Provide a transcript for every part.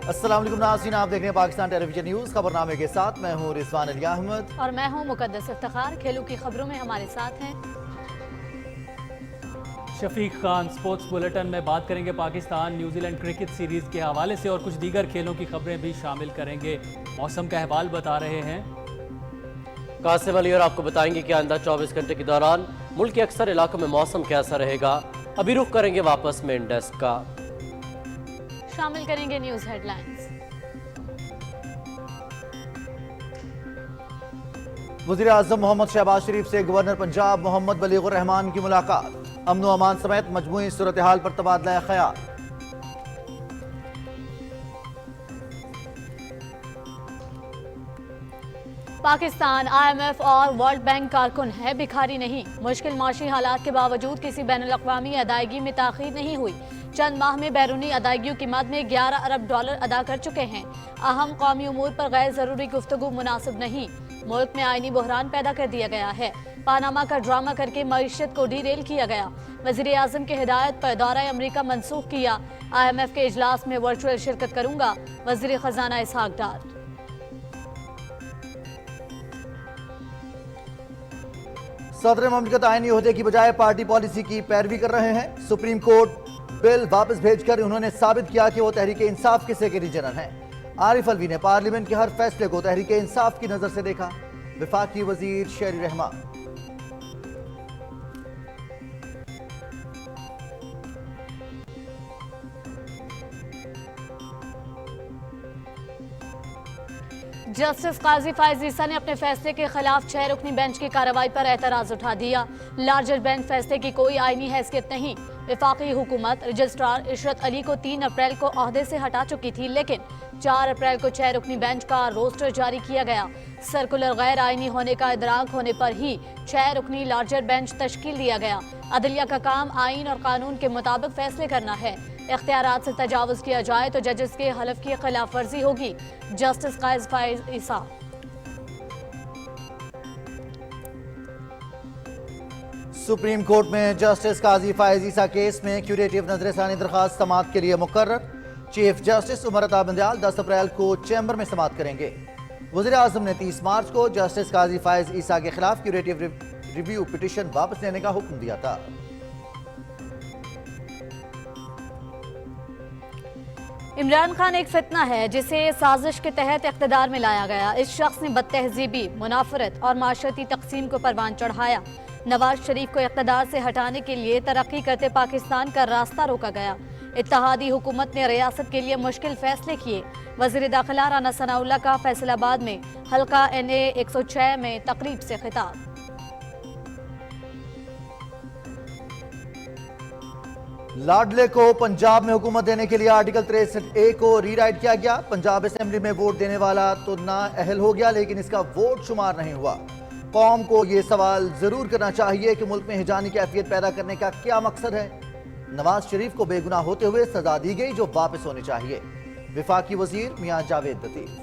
अस्सलाम वालेकुम नाज़रीन, आप देख रहे हैं पाकिस्तान टेलीविजन न्यूज़। खबरनामे के साथ मैं हूँ रिजवान अली अहमद और मैं हूँ मुकद्दस इफ्तिखार। खेलों की खबरों में हमारे साथ हैं शफीक खान। स्पोर्ट्स बुलेटिन में बात करेंगे पाकिस्तान न्यूजीलैंड क्रिकेट सीरीज़ के हवाले से और कुछ दीगर खेलों की खबरें भी शामिल करेंगे। मौसम का अहवाल बता रहे हैं कासिम अली और आपको बताएंगे कि आइंदा 24 घंटे के दौरान मुल्क के अक्सर इलाकों में मौसम कैसा रहेगा। अभी रुख करेंगे वापस मेन डेस्क का। शामिल करेंगे न्यूज़ हेडलाइंस। वज़ीर आज़म मोहम्मद शहबाज शरीफ से गवर्नर पंजाब मोहम्मद बलीगुर रहमान की मुलाकात। अमन व अमान समेत मजमूई सूरत हाल पर तबादला ख्याल। पाकिस्तान IMF और वर्ल्ड बैंक कारकुन है, भिखारी नहीं। मुश्किल माशी हालात के बावजूद किसी बैनुल-अक़वामी अदायगी में ताख़ीर नहीं हुई। चंद माह में बैरूनी अदायगियों की मद में 11 अरब डॉलर अदा कर चुके हैं। अहम कौमी उमूर पर गैर ज़रूरी गुफ्तगू मुनासिब नहीं। मुल्क में आईनी बहरान पैदा कर दिया गया है। पानामा का ड्रामा करके मईशत को डीरेल किया गया। वज़ीर आज़म की हिदायत पर दौरा अमरीका मनसूख किया। IMF के इजलास में वर्चुअल शिरकत करूंगा, वज़ीर खजाना इसहाक डार। सदर ममलिकत आईनी ओहदे की बजाय पार्टी पॉलिसी की पैरवी कर रहे हैं। सुप्रीम कोर्ट बिल वापस भेजकर उन्होंने साबित किया कि वो तहरीक इंसाफ के सेक्रेटरी जनरल हैं। आरिफ अलवी ने पार्लियामेंट के हर फैसले को तहरीक इंसाफ की नजर से देखा। वफाकी वजीर शेरी रहमान। जस्टिस काजी फायज ईसा ने अपने फैसले के खिलाफ 6 रुकनी बेंच की कार्रवाई पर एतराज उठा दिया। लार्जर बेंच फैसले की कोई आईनी हैसियत नहीं। वफाकी हुकूमत रजिस्ट्रार इशरत अली को 3 अप्रैल को ओहदे से हटा चुकी थी, लेकिन 4 अप्रैल को 6 रुकनी बेंच का रोस्टर जारी किया गया। सर्कुलर गैर आईनी होने का इदराक होने पर ही 6 रुकनी लार्जर बेंच तश्कील दिया गया। अदलिया का काम आईन और कानून के मुताबिक फैसले करना है। इख्तियारात से तजावुज किया जाए तो जजेस के हलफ की खिलाफ वर्जी होगी। जस्टिस काजी फायज ईसा। सुप्रीम कोर्ट में जस्टिस काजी फायज ईसा केस में क्यूरेटिव नजरसानी दरखास्त समाअत के लिए मुकर्रर। चीफ जस्टिस उमर अता बंदयाल 10 अप्रैल को चैम्बर में समाअत करेंगे। वज़ीर आज़म ने 30 मार्च को जस्टिस काजी फायज ईसा के खिलाफ क्यूरेटिव रिव्यू पिटीशन वापस लेने का हुक्म दिया था। इमरान खान एक फितना है जिसे साजिश के तहत इख्तिदार में लाया गया। इस शख्स ने बदतहजीबी, मुनाफरत और माशरती तकसीम को परवान चढ़ाया। नवाज शरीफ को इख्तिदार से हटाने के लिए तरक्की करते पाकिस्तान का रास्ता रोका गया। इत्तेहादी हुकूमत ने रियासत के लिए मुश्किल फैसले किए। वज़ीर दाखिला राना सनाउल्लाह का फैसलाबाद में हल्का NA 106 में तकरीब से खिताब। लाडले को पंजाब में हुकूमत देने के लिए आर्टिकल 63A को रीराइट किया गया। पंजाब असेंबली में वोट देने वाला तो ना अहल हो गया, लेकिन इसका वोट शुमार नहीं हुआ। कौम को यह सवाल जरूर करना चाहिए कि मुल्क में हिजानी कैफियत पैदा करने का क्या मकसद है। नवाज शरीफ को बेगुनाह होते हुए सजा दी गई जो वापस होनी चाहिए। वफाकी वजीर मियां जावेद लतीफ।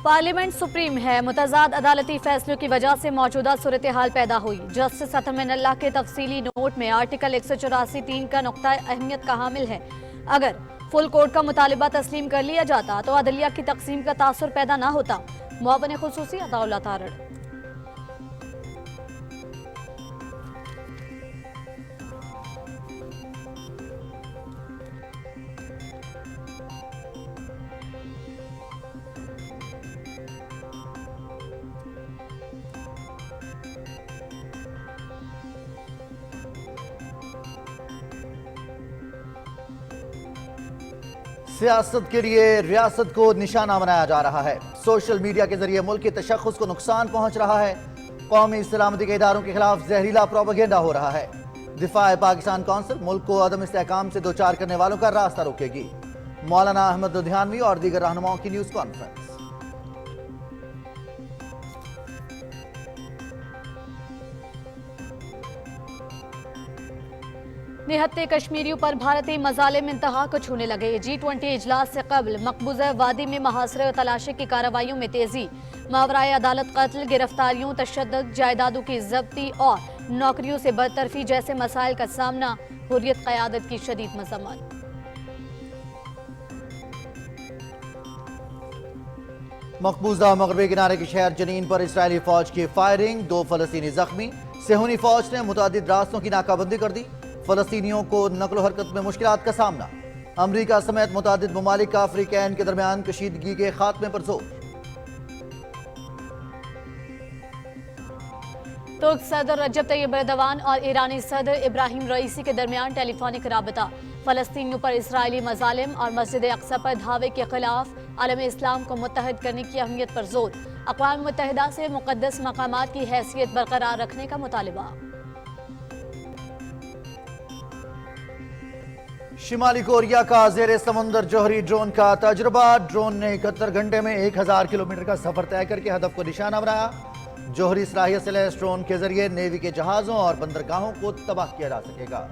पार्लियामेंट सुप्रीम है। मुतजाद अदालती फैसलों की वजह से मौजूदा सूरत हाल पैदा हुई। जस्टिस अतमिनल्लाह के तफसीली नोट में आर्टिकल 184(3) का नुक्ता अहमियत का हामिल है। अगर फुल कोर्ट का मुतालिबा तस्लीम कर लिया जाता तो अदलिया की तकसीम का तासुर पैदा ना होता। मुआवन खुसूसी अताउल्लाह तारड़। सियासत के लिए रियासत को निशाना बनाया जा रहा है। सोशल मीडिया के जरिए मुल्क के तशख्खुस को नुकसान पहुंच रहा है। कौमी सलामती के इदारों के खिलाफ जहरीला प्रोपेगेंडा हो रहा है। दिफा पाकिस्तान कौंसिल मुल्क को अदम इस्तेहकाम से दोचार करने वालों का रास्ता रोकेगी। मौलाना अहमद लुधियानवी और दीगर रहनुमाओं की न्यूज कॉन्फ्रेंस। निहत्ते कश्मीरियों पर भारतीय मजालिम इंतहा को छूने लगे। G20 इजलास से कबल मकबूजा वादी में मुहासरे और तलाशी की कार्रवाइयों में तेजी। मावराए अदालत कत्ल, गिरफ्तारियों, तशद्दुद, जायदादों की जब्ती और नौकरियों से बरतरफी जैसे मसाइल का सामना। हुर्रियत क़यादत की शदीद मज़म्मत। मकबूजा मगरबी किनारे के शहर जनीन पर इसराइली फौज की फायरिंग, 2 फलस्तीनी जख्मी। सेहूनी फौज ने मुतादिद रास्तों की नाकाबंदी कर दी। फलस्तीनियों को नकलो हरकत में मुश्किलात का सामना। अमरीका समेत मुतादिद ममालिक का अफ्रीकैन के दरमियान कशीदगी के खात्मे पर जोर। तुर्क सदर रजब तैयब एर्दोगान और ईरानी सदर इब्राहिम रईसी के दरमियान टेलीफोनिक राबता। फलस्तीनियों पर इसराइली मजालिम और मस्जिद अक्सा पर धावे के खिलाफ आलम इस्लाम को मुत्तहद करने की अहमियत पर जोर। अक़वाम मुत्तहिदा से मुक़द्दस मकामात की हैसियत बरकरार रखने का मुतालिबा। शिमाली कोरिया का जेर समुंदर जोहरी ड्रोन का तजुर्बा। ड्रोन ने 71 घंटे में 1000 किलोमीटर का सफर तय करके हदफ को निशाना बनाया। जोहरी सलाहियत से लैस ड्रोन के जरिए नेवी के जहाजों और बंदरगाहों को तबाह किया जा सकेगा।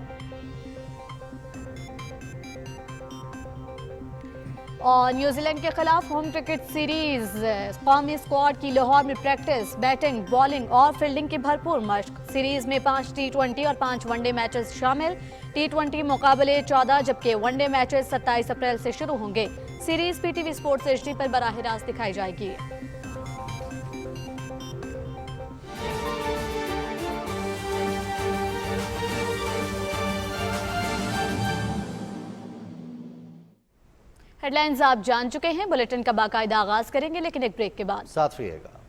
और न्यूजीलैंड के खिलाफ होम क्रिकेट सीरीज। कौमी स्क्वाड की लाहौर में प्रैक्टिस, बैटिंग, बॉलिंग और फील्डिंग की भरपूर मशक। सीरीज में 5 T20 और 5 वनडे मैचेस शामिल। T20 मुकाबले 14 जबकि वनडे मैचेस 27 अप्रैल से शुरू होंगे। सीरीज PTV स्पोर्ट्स HD पर बराह रास्त दिखाई जाएगी। हेडलाइंस आप जान चुके हैं। बुलेटिन का बाकायदा आगाज करेंगे लेकिन एक ब्रेक के बाद। साथ रहिएगा।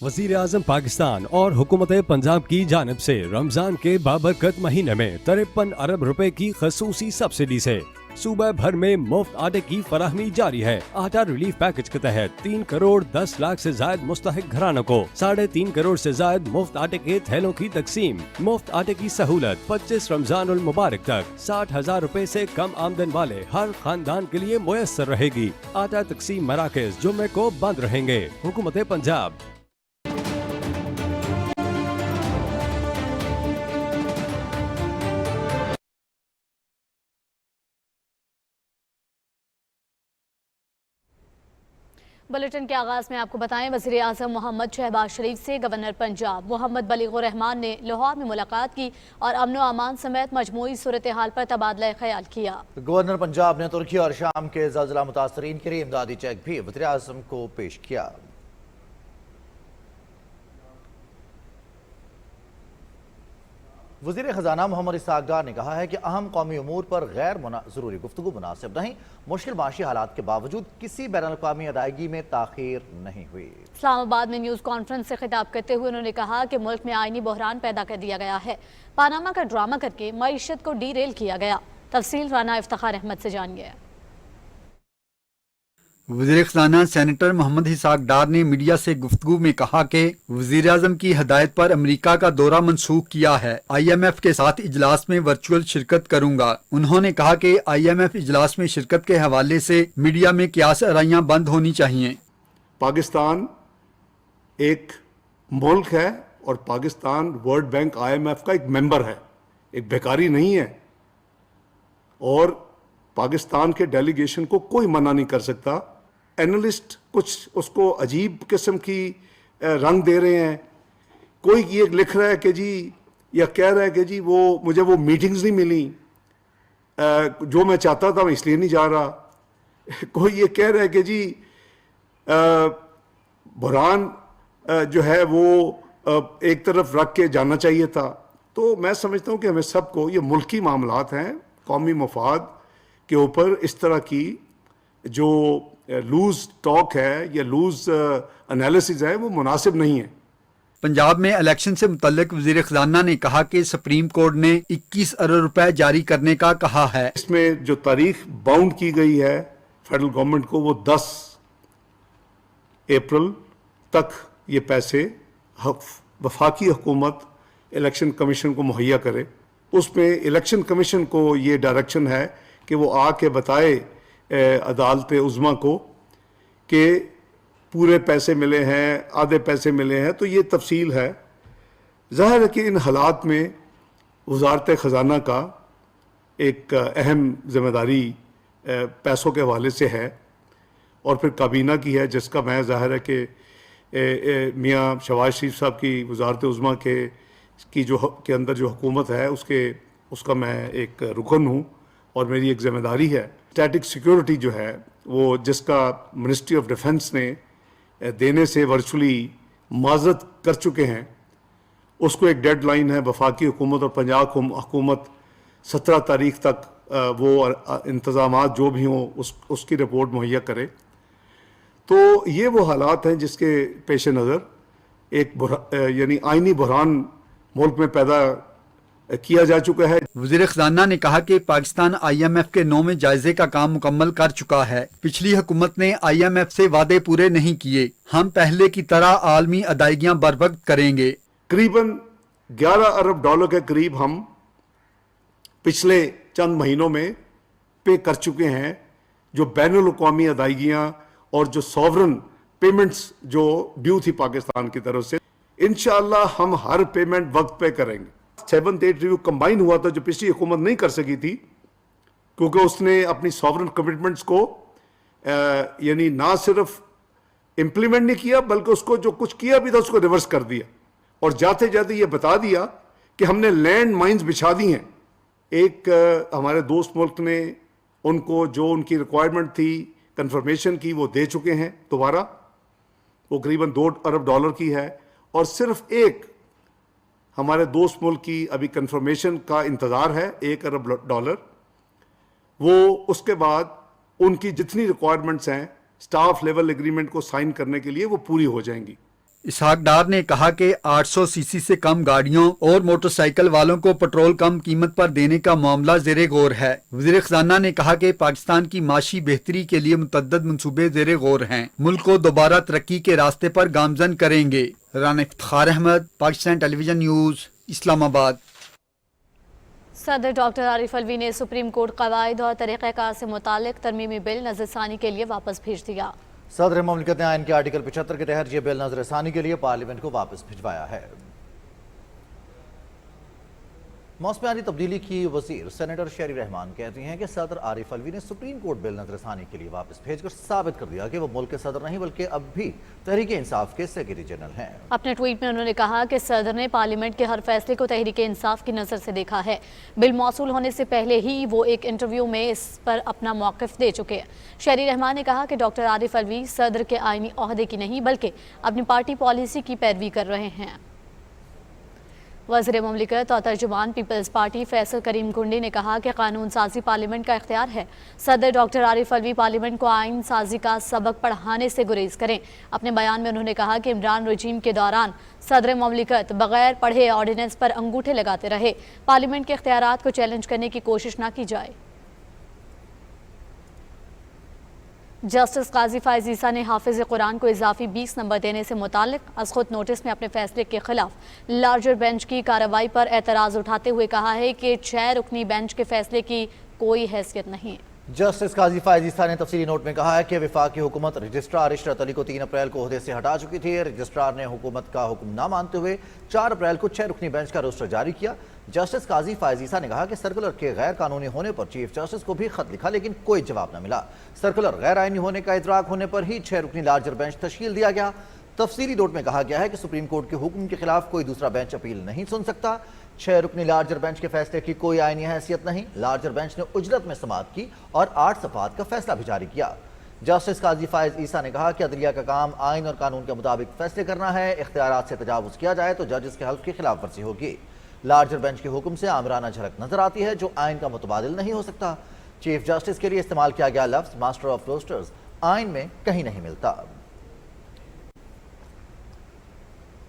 वज़ीर आज़म पाकिस्तान और हुकूमत पंजाब की जानिब से रमजान के बाबरकत महीने में 53 अरब रुपए की खसूसी सब्सिडी से सूबा भर में मुफ्त आटे की फराहमी जारी है। आटा रिलीफ पैकेज के तहत 3 करोड़ 10 लाख से जायद मुस्तहिक घरानों को 3.5 करोड़ से जायद मुफ्त आटे के थैलों की तकसीम। मुफ्त आटे की सहूलत 25 रमजान उल मुबारक तक 60,000 रुपए से कम आमदन वाले हर खानदान के लिए मुयस्सर रहेगी। आटा तकसीम मराकज जुम्मे को बंद रहेंगे। हुकूमत पंजाब। बुलेटिन के आगाज में आपको बताएं, वज़ीर आज़म मोहम्मद शहबाज शरीफ से गवर्नर पंजाब मोहम्मद बलीगुर रहमान ने लाहौर में मुलाकात की और अमन व अमान समेत मजमूई सूरत हाल पर तबादला ख्याल किया। गवर्नर पंजाब ने तुर्की और शाम के ज़लज़ला मुतासरीन के लिए इमदादी चेक भी वज़ीर आज़म को पेश किया। वज़ीर ख़जाना मोहम्मद इसहाक़ डार ने कहा है कि अहम कौमी उमूर पर गैर ज़रूरी गुफ्तगू मुनासिब नहीं। मुश्किल माशी हालात के बावजूद किसी बैनुल-अक़वामी अदायगी में ताख़ीर नहीं हुई। इस्लामाबाद में न्यूज़ कॉन्फ्रेंस से खिताब करते हुए उन्होंने कहा कि मुल्क में आईनी बहरान पैदा कर दिया गया है। पानामा का ड्रामा करके मईशत को डीरेल किया गया। तफसील राना इफ्तिखार अहमद से जानिए। वज़ीर ख़ज़ाना सेनेटर मोहम्मद इसहाक़ डार ने मीडिया से गुफ्तगू में कहा कि वज़ीर आज़म की हदायत पर अमेरिका का दौरा मनसूख किया है। IMF के साथ इजलास में वर्चुअल शिरकत करूंगा। उन्होंने कहा कि IMF इजलास में शिरकत के हवाले से मीडिया में कियास आराइयाँ बंद होनी चाहिए। पाकिस्तान एक मुल्क है और पाकिस्तान वर्ल्ड बैंक IMF का एक मेंबर है, एक बेकारी नहीं है। और पाकिस्तान के डेलीगेशन को कोई मना नहीं कर सकता। एनालिस्ट कुछ उसको अजीब किस्म की रंग दे रहे हैं। कोई ये लिख रहा है कि जी या कह रहा है कि जी मुझे वो मीटिंग्स नहीं मिली जो मैं चाहता था, मैं इसलिए नहीं जा रहा। कोई ये कह रहा है कि जी बुरहान जो है वो एक तरफ रख के जाना चाहिए था। तो मैं समझता हूँ कि हमें सबको ये मुल्की मामलात हैं, कौमी मफाद के ऊपर इस तरह की जो लूज टॉक है या लूज एनालिसिस है वो मुनासिब नहीं है। पंजाब में इलेक्शन से मुतल्लिक वज़ीर ख़ज़ाना ने कहा कि सुप्रीम कोर्ट ने 21 अरब रुपए जारी करने का कहा है। इसमें जो तारीख बाउंड की गई है फेडरल गवर्नमेंट को वो 10 अप्रैल तक ये पैसे वफाकी हुकूमत इलेक्शन कमीशन को मुहैया करे। उसमें इलेक्शन कमीशन को ये डायरेक्शन है कि वो आके बताए عدالت عظمیٰ کو کہ پورے پیسے ملے ہیں، آدھے پیسے ملے ہیں، تو یہ تفصیل ہے۔ ظاہر ہے کہ ان حالات میں وزارت خزانہ کا ایک اہم ذمہ داری پیسوں کے حوالے سے ہے، اور پھر کابینہ کی ہے، جس کا میں ظاہر ہے کہ میاں شہباز شریف صاحب کی وزارت عظمیٰ کے اندر جو حکومت ہے اس کا میں ایک رکن ہوں، اور میری ایک ذمہ داری ہے۔ اسٹیٹک سیکیورٹی جو ہے وہ جس کا منسٹری آف ڈیفنس نے دینے سے ورچولی معذرت کر چکے ہیں، اس کو ایک ڈیڈ لائن ہے، وفاقی حکومت اور پنجاب حکومت 17 تاریخ تک وہ انتظامات جو بھی ہوں اس کی رپورٹ مہیا کرے۔ تو یہ وہ حالات ہیں جس کے پیش نظر ایک یعنی آئینی بحران ملک میں پیدا کیا جا چکا ہے۔ وزیر خزانہ نے کہا کہ پاکستان IMF کے 9ویں جائزے کا کام مکمل کر چکا ہے۔ پچھلی حکومت نے IMF سے وعدے پورے نہیں کیے، ہم پہلے کی طرح عالمی ادائیگیاں بر وقت کریں گے۔ قریباً 11 ارب ڈالر کے قریب ہم پچھلے چند مہینوں میں پے کر چکے ہیں، جو بین الاقوامی ادائیگیاں اور جو سوورن پیمنٹس جو ڈیو تھی پاکستان کی طرف سے، انشاءاللہ ہم ہر پیمنٹ وقت پہ کریں گے۔ 7th 8th ریویو کمبائن ہوا تھا، جو پچھلی حکومت نہیں کر سکی تھی، کیونکہ اس نے اپنی سوورن کمٹمنٹس کو یعنی نہ صرف امپلیمنٹ نہیں کیا، بلکہ اس کو جو کچھ کیا بھی تھا اس کو ریورس کر دیا، اور جاتے جاتے یہ بتا دیا کہ ہم نے لینڈ مائنز بچھا دی ہیں۔ ایک ہمارے دوست ملک نے ان کو جو ان کی ریکوائرمنٹ تھی کنفرمیشن کی وہ دے چکے ہیں دوبارہ، وہ قریباً 2 ارب ڈالر کی ہے، اور صرف ایک ہمارے دوست ملک کی ابھی کنفرمیشن کا انتظار ہے 1 ارب ڈالر۔ وہ اس کے بعد ان کی جتنی ریکوائرمنٹس ہیں سٹاف لیول ایگریمنٹ کو سائن کرنے کے لیے وہ پوری ہو جائیں گی۔ اسحاق ڈار نے کہا کہ 800 cc سے کم گاڑیوں اور موٹر سائیکل والوں کو پٹرول کم قیمت پر دینے کا معاملہ زیر غور ہے۔ وزیر خزانہ نے کہا کہ پاکستان کی معاشی بہتری کے لیے متعدد منصوبے زیر غور ہیں، ملک کو دوبارہ ترقی کے راستے پر گامزن کریں گے۔ Rana Iftikhar Ahmad, Pakistan television news, اسلام آباد۔ صدر ڈاکٹر عارف الوی نے سپریم کورٹ قواعد اور طریقہ کار سے متعلق ترمیمی بل نظر ثانی کے لیے واپس بھیج دیا۔ صدر مملکت نے آئین کے آرٹیکل 75 کے تحت یہ بل نظر ثانی کے لیے پارلیمنٹ کو واپس بھجوایا ہے۔ موسمیاتی تبدیلی کی وزیر سینیٹر شیری رحمان کہتی ہیں کہ صدر عارف الوی نے سپریم کورٹ بل نظر ثانی کے لیے واپس بھیج کر ثابت کر دیا کہ وہ ملک کے صدر نہیں بلکہ اب بھی تحریک انصاف کے سیکریٹری جنرل ہیں۔ اپنے ٹویٹ میں انہوں نے کہا کہ صدر نے پارلیمنٹ کے ہر فیصلے کو تحریک انصاف کی نظر سے دیکھا ہے۔ بل موصول ہونے سے پہلے ہی وہ ایک انٹرویو میں اس پر اپنا موقف دے چکے ہیں۔ شیری رحمان نے کہا کہ ڈاکٹر عارف الوی صدر کے آئینی عہدے کی نہیں بلکہ اپنی پارٹی پالیسی کی پیروی کر رہے ہیں۔ وزیر مملکت اور ترجمان پیپلز پارٹی فیصل کریم کنڈی نے کہا کہ قانون سازی پارلیمنٹ کا اختیار ہے۔ صدر ڈاکٹر عارف الوی پارلیمنٹ کو آئین سازی کا سبق پڑھانے سے گریز کریں۔ اپنے بیان میں انہوں نے کہا کہ عمران رجیم کے دوران صدر مملکت بغیر پڑھے آرڈیننس پر انگوٹھے لگاتے رہے۔ پارلیمنٹ کے اختیارات کو چیلنج کرنے کی کوشش نہ کی جائے۔ جسٹس قاضی فائز عیسیٰ نے حافظ قرآن کو اضافی 20 نمبر دینے سے متعلق از خود نوٹس میں اپنے فیصلے کے خلاف لارجر بینچ کی کارروائی پر اعتراض اٹھاتے ہوئے کہا ہے کہ 6 رکنی بینچ کے فیصلے کی کوئی حیثیت نہیں۔ جسٹس قاضی فائز عیسیٰ نے تفصیلی نوٹ میں کہا ہے کہ وفاقی حکومت رجسٹرار عشرت علی کو 3 اپریل کو عہدے سے ہٹا چکی تھی۔ رجسٹرار نے حکومت کا حکم نہ مانتے ہوئے 4 اپریل کو 6 رکنی بینچ کا روسٹر جاری کیا۔ جسٹس قاضی فائز عیسیٰ نے کہا کہ سرکولر کے غیر قانونی ہونے پر چیف جسٹس کو بھی خط لکھا لیکن کوئی جواب نہ ملا۔ سرکولر غیر آئینی ہونے کا ادراک ہونے پر ہی 6 رکنی لارجر بینچ تشکیل دیا گیا۔ تفصیلی نوٹ میں کہا گیا ہے کہ سپریم کورٹ کے حکم کے خلاف کوئی دوسرا بینچ اپیل نہیں سن سکتا۔ 6 رکنی لارجر بینچ کے فیصلے کی کوئی آئینی حیثیت نہیں۔ لارجر بینچ نے اجرت میں سماعت کی اور 8 صفحات کا فیصلہ بھی جاری کیا۔ جسٹس قاضی فائز عیسیٰ نے کہا کہ عدلیہ کا کام آئین اور قانون کے مطابق فیصلے کرنا ہے۔ اختیارات سے تجاوز کیا جائے تو ججز کے حلف کی خلاف ورزی ہوگی۔ لارجر بینچ کے حکم سے آمرانہ جھلک نظر آتی ہے جو آئین کا متبادل نہیں ہو سکتا۔ چیف جسٹس کے لیے استعمال کیا گیا لفظ ماسٹر آف روسٹرز آئین میں کہیں نہیں ملتا۔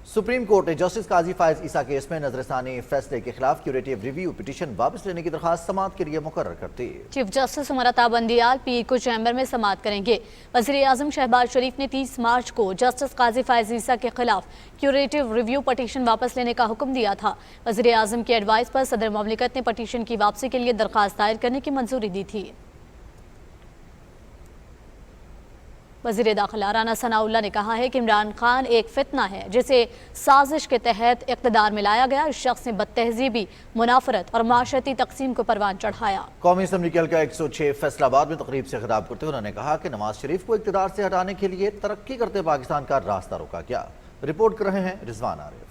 سپریم کورٹ نے جسٹس قاضی فائز عیسیٰ کیس میں نظر ثانی فیصلے کے خلاف کیوریٹیو ریویو پٹیشن واپس لینے کی درخواست سماعت کے لیے مقرر کر دی۔ چیف جسٹس عمرتا بندیال پیر کو چیمبر میں سماعت کریں گے۔ وزیر اعظم شہباز شریف نے 30 مارچ کو جسٹس قاضی فائز عیسیٰ کے خلاف کیوریٹیو ریویو پٹیشن واپس لینے کا حکم دیا تھا۔ وزیر اعظم کی ایڈوائس پر صدر مملکت نے پٹیشن کی واپسی کے لیے درخواست دائر کرنے کی منظوری دی تھی۔ वज़ीर दाखिला राना सनाउल्लाह ने कहा है कि इमरान खान एक फितना है जिसे साजिश के तहत इक़्तिदार में लाया गया। इस शख्स ने बदतहजीबी, मुनाफरत और माशरती तकसीम को परवान चढ़ाया। कौमी असम्बली के हल्का 106 फैसलाबाद में तकरीब से खिताब करते हुए उन्होंने कहा कि नवाज शरीफ को इक़्तिदार से हटाने के लिए तरक्की करते पाकिस्तान का रास्ता रोका गया। रिपोर्ट कर रहे हैं रिजवान आरिफ।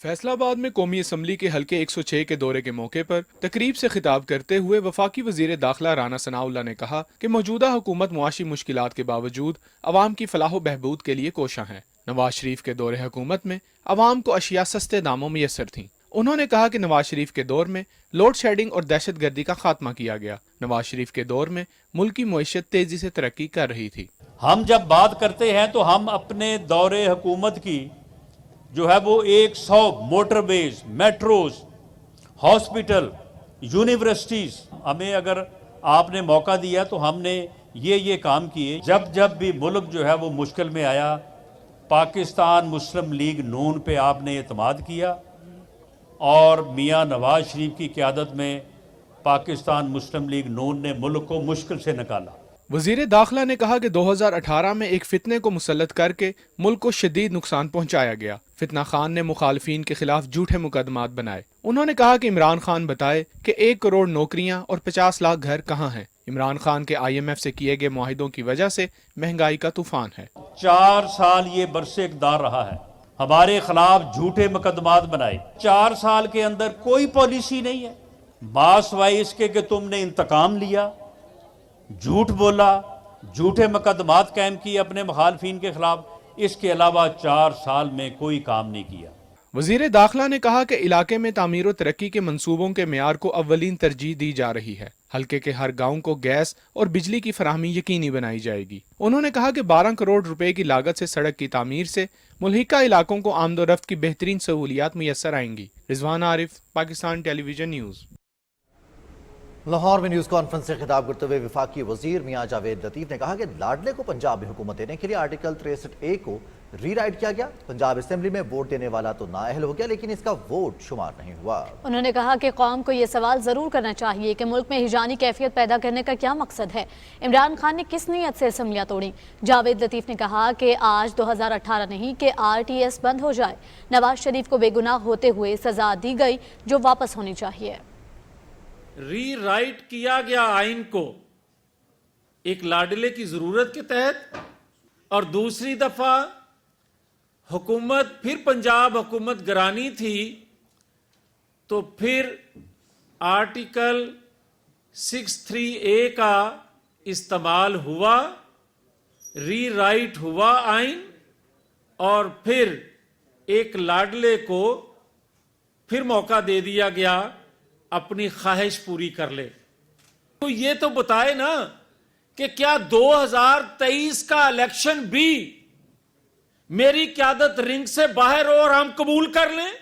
फैसलाबाद में कौमी असम्बली के हल्के 106 के दौरे के मौके पर तकरीब से खिताब करते हुए वफाकी वजीर दाखिला राना सनाउल्लाह ने कहा कि मौजूदा हुकूमत मुआशी मुश्किलात के बावजूद अवाम की फलाह व बहबूद के लिए कोशां है। नवाज शरीफ के दौरे हुकूमत में अवाम को अशिया सस्ते दामों मैसर थीं। उन्होंने कहा कि नवाज शरीफ के दौर में लोड शेडिंग और दहशत गर्दी का खात्मा किया गया। नवाज शरीफ के दौर में मुल्क की मईशत तेजी से तरक्की कर रही थी। हम जब बात करते हैं तो हम अपने दौरे हुकूमत की जो है वो 100 मोटरवेज, मेट्रोज, हॉस्पिटल, यूनिवर्सिटीज, हमें अगर आपने मौका दिया तो हमने ये काम किए। जब भी मुल्क जो है वो मुश्किल में आया, पाकिस्तान मुस्लिम लीग नून पे आपने एतमाद किया और मियां नवाज शरीफ की क़यादत में पाकिस्तान मुस्लिम लीग नून ने मुल्क को मुश्किल से निकाला। वजीर दाखिला ने कहा कि 2018 में एक फितने को मुसल्लत करके मुल्क को शदीद नुकसान पहुंचाया गया। फितना खान ने मुखालफीन के खिलाफ झूठे मुकदमात बनाए। उन्होंने कहा कि इमरान खान बताए कि 1 करोड़ नौकरियां और 50 लाख घर कहां हैं। इमरान खान के IMF से किए गए मुआहिदों की वजह से महंगाई का तूफान है। 4 साल ये बरसे इक़्तिदार रहा है, हमारे खिलाफ झूठे मुकदमात बनाए। 4 साल के अंदर कोई पॉलिसी नहीं है, बासवाई इसके कि तुमने इंतकाम लिया, झूठ बोला, झूठे मुकदमात कायम किए अपने मुखालफीन के खिलाफ। इसके अलावा 4 साल में कोई काम नहीं किया। वजीर दाखिला ने कहा कि इलाके में तामीर और तरक्की के मंसूबों के मेयार को अव्वलीन तरजीह दी जा रही है। हल्के के हर गांव को गैस और बिजली की फराहमी यकीनी बनाई जाएगी। उन्होंने कहा कि 12 करोड़ रुपए की लागत से सड़क की तामीर से मुल्हिका इलाकों को आमदोरफ्त की बेहतरीन सहूलियात मुयस्सर आएंगी। Rizwan Arif, Pakistan television news. लाहौर में न्यूज कॉन्फ्रेंस से खिताब करते हुए वफाकी वजीर मियां जावेद लतीफ ने कहा कि लाडले को पंजाब में हुकूमत देने के लिए आर्टिकल 63A को रीराइट किया गया। पंजाब असेंबली में वोट देने वाला तो नाअहल हो गया, लेकिन इसका वोट शुमार नहीं हुआ। उन्होंने कहा कि कौम को यह सवाल जरूर करना चाहिए कि मुल्क में हिजानी कैफियत पैदा करने का क्या मकसद है। इमरान खान ने किस नीयत से असम्बलियां तोड़ी। जावेद लतीफ ने कहा कि आज 2018 नहीं कि RTS बंद हो जाए। नवाज शरीफ को बेगुनाह होते हुए सजा दी गई जो वापस होनी चाहिए। रीराइट किया गया आइन को एक लाडले की जरूरत के तहत, और दूसरी दफा हुकूमत फिर पंजाब हुकूमत गिरानी थी तो फिर आर्टिकल 63A का इस्तेमाल हुआ, रीराइट हुआ आइन, और फिर एक लाडले को फिर मौका दे दिया गया अपनी ख्वाहिश पूरी कर ले। तो ये तो बताए ना कि क्या 2023 का इलेक्शन भी मेरी क़यादत रिंग से बाहर हो और हम कबूल कर लें?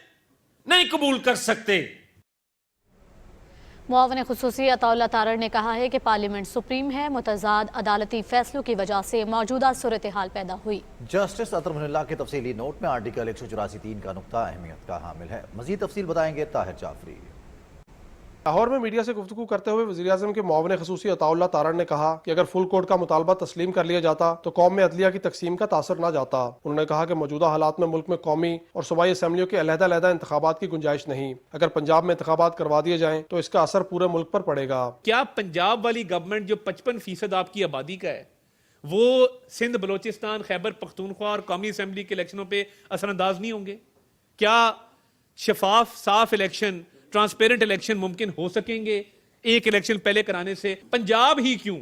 नहीं कबूल कर सकते। मुआविन खुसूसी अताउल्लाह तारड़ ने कहा है कि पार्लियामेंट सुप्रीम है। मुतज़ाद अदालती फैसलों की वजह से मौजूदा सूरत हाल पैदा हुई। जस्टिस अतर मुनिल्लाह के तफसीली नोट में आर्टिकल 184(3) का नुक्ता अहमियत का हामिल है। मजीद तफसील बताएंगे ताहिर जाफरी। लाहौर में मीडिया से गुफ्तगू करते हुए वज़ीर आज़म के मुआविन ख़ुसूसी अताउल्लाह तारड़ ने कहा कि अगर फुल कोर्ट का मुतालबा तस्लीम कर लिया जाता तो कौम में अदलिया की तकसीम का तासर न जाता। उन्होंने कहा कि मौजूदा हालात में मुल्क में कौमी और सूबाई असम्बलियों के अलहदा इंतखाबात की गुंजाइश नहीं। अगर पंजाब में इंतखाबात करवा दिए जाएं तो इसका असर पूरे मुल्क पर पड़ेगा। क्या पंजाब वाली गवर्नमेंट जो 55% आपकी आबादी का है वो सिंध, बलोचिस्तान, खैबर पख्तूनख्वा और कौमी असम्बली के इलेक्शनों पर असरअंदाज नहीं होंगे? क्या शफाफ साफ इलेक्शन, ट्रांसपेरेंट इलेक्शन मुमकिन हो सकेंगे एक इलेक्शन पहले कराने से? पंजाब ही क्यों,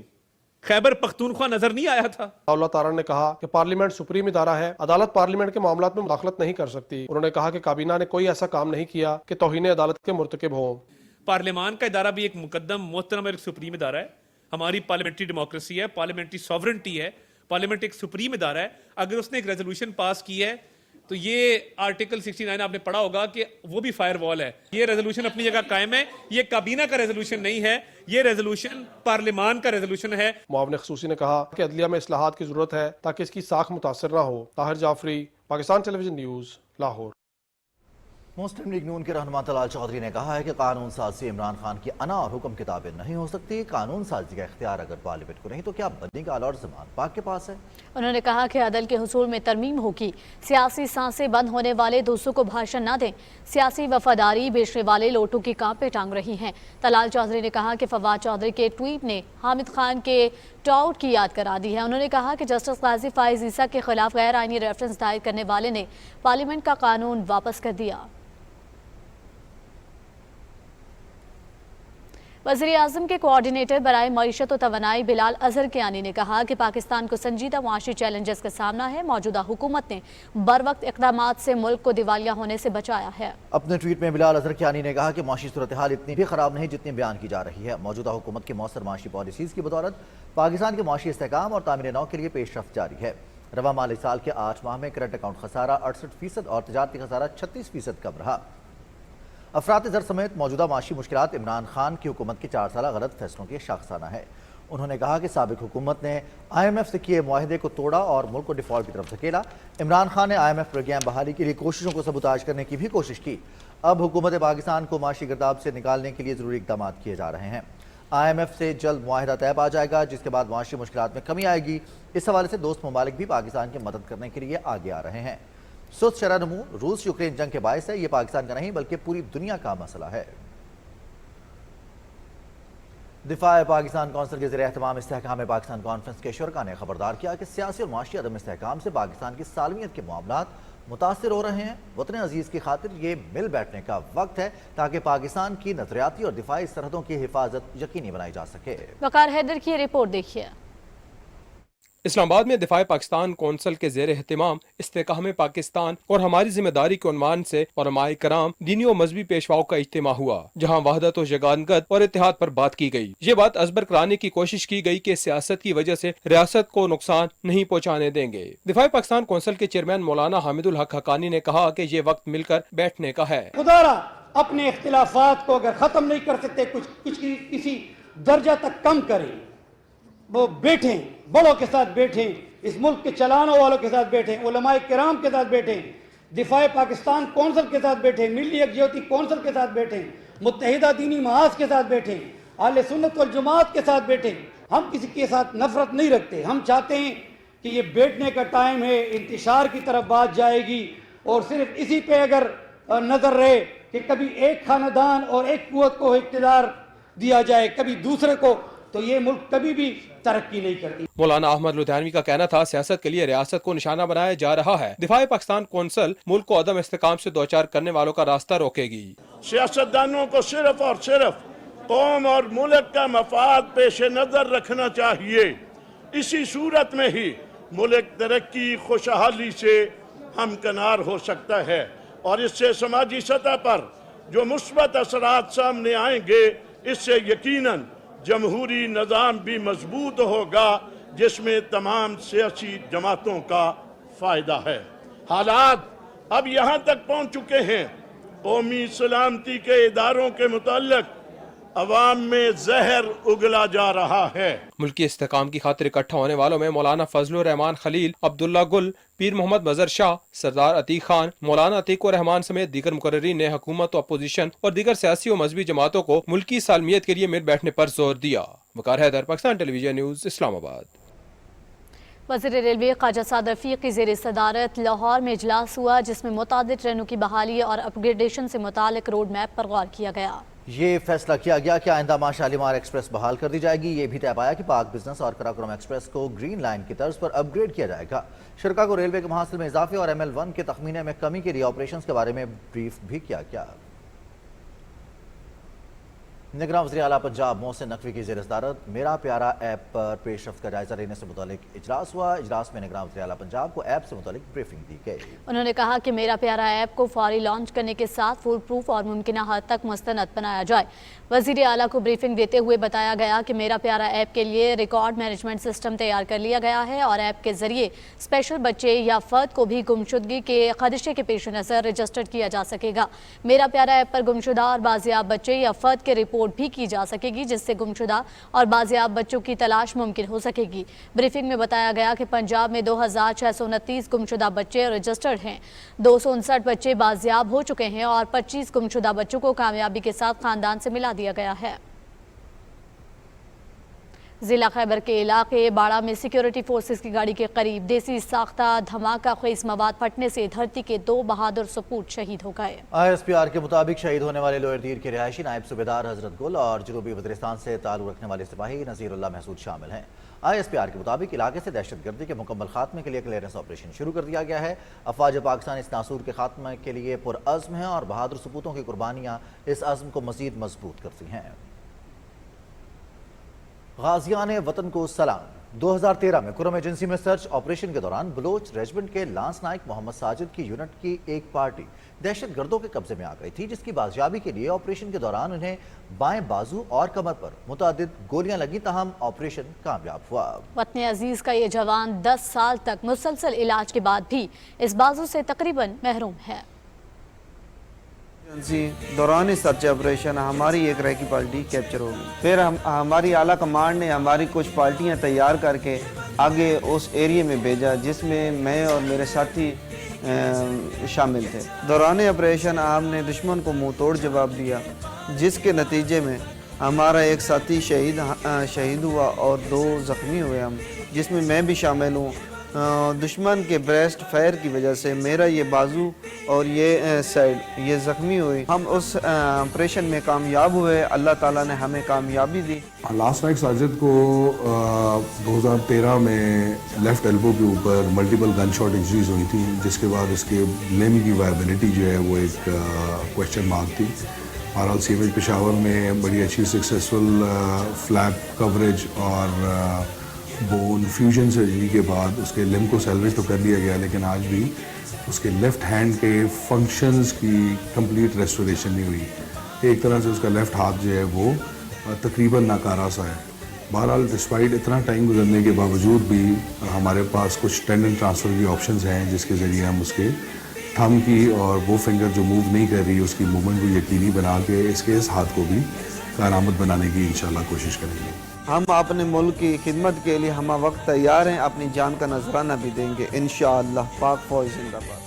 खैबर पख्तूनख्वा नजर नहीं आया था? अताउल्लाह तारड़ ने कहा कि पार्लियामेंट सुप्रीम इदारा है, अदालत पार्लियामेंट के मामलात में मुदाखलत नहीं कर सकती। उन्होंने कहा कि काबीना ने कोई ऐसा काम नहीं किया कि तौहीन अदालत के मुर्तकिब हों। पार्लियामान का इदारा भी एक मुकद्दम मोहतरम एक सुप्रीम इदारा है। हमारी पार्लियामेंट्री डेमोक्रेसी है, पार्लियामेंट्री सॉवरेंटी है, पार्लियामेंट एक सुप्रीम इदारा है। अगर उसने एक रेजोल्यूशन पास की है तो ये आर्टिकल 69 आपने पढ़ा होगा कि वो भी फायर वॉल है। ये रेजोल्यूशन अपनी जगह कायम है, ये काबीना का रेजोल्यूशन नहीं है, ये रेजोल्यूशन पार्लियामान का रेजोल्यूशन है। मुआविन ख़ुसूसी ने कहा कि अदलिया में इस्लाहात की जरूरत है ताकि इसकी साख मुतासर न हो। Tahir Jafri, Pakistan television news, Lahore. मुस्लिम लीग नून के रहनुमा तलाल चौधरी ने कहा है कि कानून साजी इमरान खान की अना और हुक्म किताबें नहीं हो सकती। कानून साजी का इख्तियार अगर पार्लियामेंट को नहीं तो क्या बनने का अलॉट ज़मान पाक के पास है। उन्होंने कहा कि अदल के हुसूल में तरमीम होगी, सियासी सांसें बंद होने वाले दूसरों को भाषण न दें, सियासी वफादारी बेचने वाले लोटों की कांपे टांग रही हैं। तलाल चौधरी ने कहा कि फवाद चौधरी के ट्वीट ने हामिद खान के टाउट की याद करा दी है। उन्होंने कहा कि जस्टिस काजी फाइज ईसा के खिलाफ गैर आईनी रेफरेंस दायर करने वाले ने पार्लियामेंट का कानून वापस कर दिया। वज़ीर-ए-आज़म के कोऑर्डिनेटर बराए मईशत और तवानाई बिलाल अजहर कियानी ने कहा कि पाकिस्तान को संजीदा मुआशी चैलेंजेस का सामना है। मौजूदा हुकूमत ने बरवक्त इक़दामात से मुल्क को दिवालिया होने से बचाया है। अपने ट्वीट में बिलाल अजहर कियानी ने कहा कि मुआशी सूरत हाल इतनी भी खराब नहीं जितनी बयान की जा रही है। मौजूदा हुकूमत की मौसर मुआशी पॉलिसीज़ की बदौलत पाकिस्तान के मुआशी इस्तेहकाम और तामीर नौ के लिए पेशरफ्त जारी है। रवा माली साल के 8 माह में करंट अकाउंट खसारा 68% और तिजारती खसारा 36% कम रहा। अफरात ज़र समेत मौजूदा माशी मुश्किलात इमरान खान की हुकूमत के 4 साल गलत फैसलों की शाखसाना है। उन्होंने कहा कि साबिक हुकूमत ने IMF से किए मुआहदे को तोड़ा और मुल्क को डिफॉल्ट की तरफ धकेला। इमरान खान ने IMF प्रोग्राम बहाली के लिए कोशिशों को सबूताज करने की भी कोशिश की। अब हुकूमत पाकिस्तान को माशी गिरदाब से निकालने के लिए ज़रूरी इक़दाम किए जा रहे हैं। IMF से जल्द मुआहदा तय पा जाएगा, जिसके बाद माशी मुश्किलात में कमी आएगी। इस हवाले से दोस्त ममालिक भी पाकिस्तान की मदद करने के लिए आगे आ रहे हैं। सुस्त शरह नमू रूस यूक्रेन जंग के बायस है। ये पाकिस्तान का नहीं बल्कि पूरी दुनिया का मसला है। दिफा पाकिस्तान कौंसिल के ज़रिए एहतमाम इस्तेहकाम पाकिस्तान कॉन्फ्रेंस के शुरका ने खबरदार किया कि सियासी और माशी अदम इस्तेहकाम से पाकिस्तान की सालमियत के मामलात मुतासिर हो रहे हैं। वतन अजीज़ की खातिर ये मिल बैठने का वक्त है ताकि पाकिस्तान की नजरियाती और दिफाई सरहदों की हिफाजत यकीनी बनाई जा सके। वकार हैदर की रिपोर्ट देखिए। इस्लामाबाद में दिफाए पाकिस्तान कौंसिल के ज़ेर एहतमाम इस्तेहकाम पाकिस्तान और हमारी जिम्मेदारी के उन्वान से उलमाए कराम, दीनी और मजहबी पेशवाओं का इज्तिमा हुआ, जहाँ वहदत और यगानगत और इत्तेहाद पर बात की गई। ये बात अजबर कराने की कोशिश की गई कि सियासत की वजह से रियासत को नुकसान नहीं पहुँचाने देंगे। दिफाए पाकिस्तान कौंसिल के चेयरमैन मौलाना हामिदुल हक हकानी ने कहा कि ये वक्त मिलकर बैठने का है। खुदारा अपने इख्तिलाफात को अगर खत्म नहीं कर सकते, कुछ किसी दर्जा तक कम करें, वो बैठें, बड़ों के साथ बैठें, इस मुल्क के चलाने वालों के साथ बैठें, उलमाए किराम के साथ बैठें, दिफाए पाकिस्तान कौंसिल के साथ बैठें, मिली यकजहती कौंसिल के साथ बैठें, मुत्तहिदा दीनी महाज के साथ बैठें, अहले सुन्नत वल जमात के साथ बैठें। हम किसी के साथ नफरत नहीं रखते। हम चाहते हैं कि ये बैठने का टाइम है, इंतशार की तरफ बात जाएगी और सिर्फ इसी पे अगर नजर रहे कि कभी एक खानदान और एक कुव्वत को इख्तियार दिया जाए, कभी दूसरे को, तो ये मुल्क कभी भी तरक्की नहीं करती। मौलाना अहमद लुधियानवी का कहना था सियासत के लिए रियासत को निशाना बनाया जा रहा है। दिफाए पाकिस्तान कौंसिल मुल्क को अदम इस्तेकाम से दोचार करने वालों का रास्ता रोकेगी। सियासतदानों को सिर्फ और सिर्फ कौम और मुल्क का मफाद पेश नजर रखना चाहिए। इसी सूरत में ही मुल्क तरक्की खुशहाली से हमकनार हो सकता है और इससे समाजी सतह पर जो मुस्बत असरात सामने आएंगे, इससे यकीनन जमहूरी निज़ाम भी मजबूत होगा, जिसमें तमाम सियासी जमातों का फ़ायदा है। हालात अब यहाँ तक पहुँच चुके हैं, कौमी सलामती के इदारों के मुताल्लिक़ अवाम में जहर उगला जा रहा है। मुल्की इस्तेकाम की खातिर इकट्ठा होने वालों में मौलाना फजलुर रहमान खलील, अब्दुल्ला गुल, पीर मोहम्मद मजहर शाह, सरदार अतीक खान, मौलाना अतीकुर रहमान समेत दीगर मुकर्ररीन ने हुकूमत, अपोजिशन और दीगर सियासी और मजहबी जमातों को मुल्की सालमियत के लिए मिल बैठने पर जोर दिया। वकार हैदर, पाकिस्तान टेलीविजन न्यूज़, इस्लामाबाद। वज़ीर रेलवे ख्वाजा साद रफ़ीक़ की ज़ेर सदारत लाहौर में इजलास हुआ, जिसमें मुतादिद ट्रेनों की बहाली और अपग्रेडेशन से मुतालिक रोड मैप पर गौर किया गया। ये फैसला किया गया कि आइंदा माह शालीमार एक्सप्रेस बहाल कर दी जाएगी। ये भी तय पाया कि पाक बिजनेस और कराकोरम एक्सप्रेस को ग्रीन लाइन की तर्ज पर अपग्रेड किया जाएगा। शुरका को रेलवे के महासिल में इजाफे और ML1 के तखमीने में कमी के लिए ऑपरेशंस के बारे में ब्रीफ भी किया गया। निगरान वज़ीर आला पंजाब मोहसिन नकवी की ज़ेर सदारत मेरा प्यारा ऐप पर पेशरफ्त का जायजा लेने से मुतालिक इजलास हुआ। इजलास में निगरान वज़ीर आला पंजाब को ऐप से मुतालिक ब्रीफिंग दी गई। उन्होंने कहा कि मेरा प्यारा ऐप को फौरी लॉन्च करने के साथ फुल प्रूफ और मुमकिन हद तक मुस्तनद बनाया जाए। वज़ीर आला को ब्रीफिंग देते हुए बताया गया कि मेरा प्यारा ऐप के लिए रिकॉर्ड मैनेजमेंट सिस्टम तैयार कर लिया गया है और ऐप के जरिए स्पेशल बच्चे या फ़र्द को भी गुमशुदगी के खदशे के पेश नज़र रजिस्टर्ड किया जा सकेगा। मेरा प्यारा ऐप पर गुमशुदा और बाजियाब बच्चे या फ़र्द के रिपोर्ट رپورٹ بھی کی جا سکے گی جس سے گمشدہ اور بازیاب بچوں کی تلاش ممکن ہو سکے گی۔ بریفنگ میں بتایا گیا کہ پنجاب میں 2629 گمشدہ بچے رجسٹرڈ ہیں، 259 بچے بازیاب ہو چکے ہیں اور 25 گمشدہ بچوں کو کامیابی کے ساتھ خاندان سے ملا دیا گیا ہے۔ ضلع خیبر کے علاقے باڑہ میں سیکیورٹی فورسز کی گاڑی کے قریب دیسی ساختہ دھماکہ خیز مواد پھٹنے سے دھرتی کے 2 بہادر سپوت شہید ہو گئے۔ ISPR کے مطابق شہید ہونے والے لوئر دیر کے رہائشی نائب صوبیدار حضرت گل اور جنوبی وزیرستان سے تعلق رکھنے والے سپاہی نذیر اللہ محسود شامل ہیں۔ ISPR کے مطابق علاقے سے دہشت گردی کے مکمل خاتمے کے لیے کلیئرنس آپریشن شروع کر دیا گیا ہے۔ افواج پاکستان اس ناسور کے خاتمے کے لیے پرعزم ہیں اور بہادر سپوتوں کی قربانیاں اس عزم کو مزید مضبوط کرتی ہیں۔ غازیان وطن کو سلام۔ 2013 میں کرم ایجنسی میں سرچ آپریشن کے دوران بلوچ ریجمنٹ کے لانس نائک محمد ساجد کی یونٹ کی ایک پارٹی دہشت گردوں کے قبضے میں آ گئی تھی، جس کی بازیابی کے لیے آپریشن کے دوران انہیں بائیں بازو اور کمر پر متعدد گولیاں لگیں، تاہم آپریشن کامیاب ہوا۔ وطن عزیز کا یہ جوان 10 سال تک مسلسل علاج کے بعد بھی اس بازو سے تقریباً محروم ہے۔ دوران سرچ آپریشن ہماری ایک ریکی پارٹی کیپچر ہو گئی، پھر ہماری اعلیٰ کمانڈ نے ہماری کچھ پارٹیاں تیار کر کے آگے اس ایریے میں بھیجا جس میں اور میرے ساتھی شامل تھے۔ دوران آپریشن ہم نے دشمن کو منہ توڑ جواب دیا، جس کے نتیجے میں ہمارا ایک ساتھی شہید ہوا اور 2 زخمی ہوئے ہم، جس میں میں بھی شامل ہوں۔ دشمن کے بریسٹ فائر کی وجہ سے میرا یہ بازو اور یہ سائڈ یہ زخمی ہوئی۔ ہم اس آپریشن میں کامیاب ہوئے، اللہ تعالیٰ نے ہمیں کامیابی دی۔ لانس نائک ساجد کو 2013 میں لیفٹ ایلبو کے اوپر ملٹیپل گن شاٹ انجریز ہوئی تھی، جس کے بعد اس کے لم کی وائبلٹی جو ہے وہ ایک کویسچن مارک تھی۔ بہرحال سی ایم ایچ پشاور میں بڑی اچھی سکسیسفل فلیپ کوریج اور بون فیوژن سرجری کے بعد اس کے لم کو سیلویج تو کر لیا گیا، لیکن آج بھی اس کے لیفٹ ہینڈ کے فنکشنز کی کمپلیٹ ریسٹوریشن نہیں ہوئی۔ ایک طرح سے اس کا لیفٹ ہاتھ جو ہے وہ تقریباً ناکارہ سا ہے۔ بہرحال ڈسپائٹ اتنا ٹائم گزرنے کے باوجود بھی ہمارے پاس کچھ ٹینڈن ٹرانسفر کی آپشنز ہیں، جس کے ذریعے ہم اس کے تھم کی اور وہ فنگر جو موو نہیں کر رہی اس کی موومنٹ کو یقینی بنا کے اس ہاتھ کو بھی کارآمد بنانے کی انشاءاللہ کوشش کریں گے۔ ہم اپنے ملک کی خدمت کے لیے ہمہ وقت تیار ہیں، اپنی جان کا نذرانہ بھی دیں گے انشاءاللہ۔ پاک فوج زندہ باد۔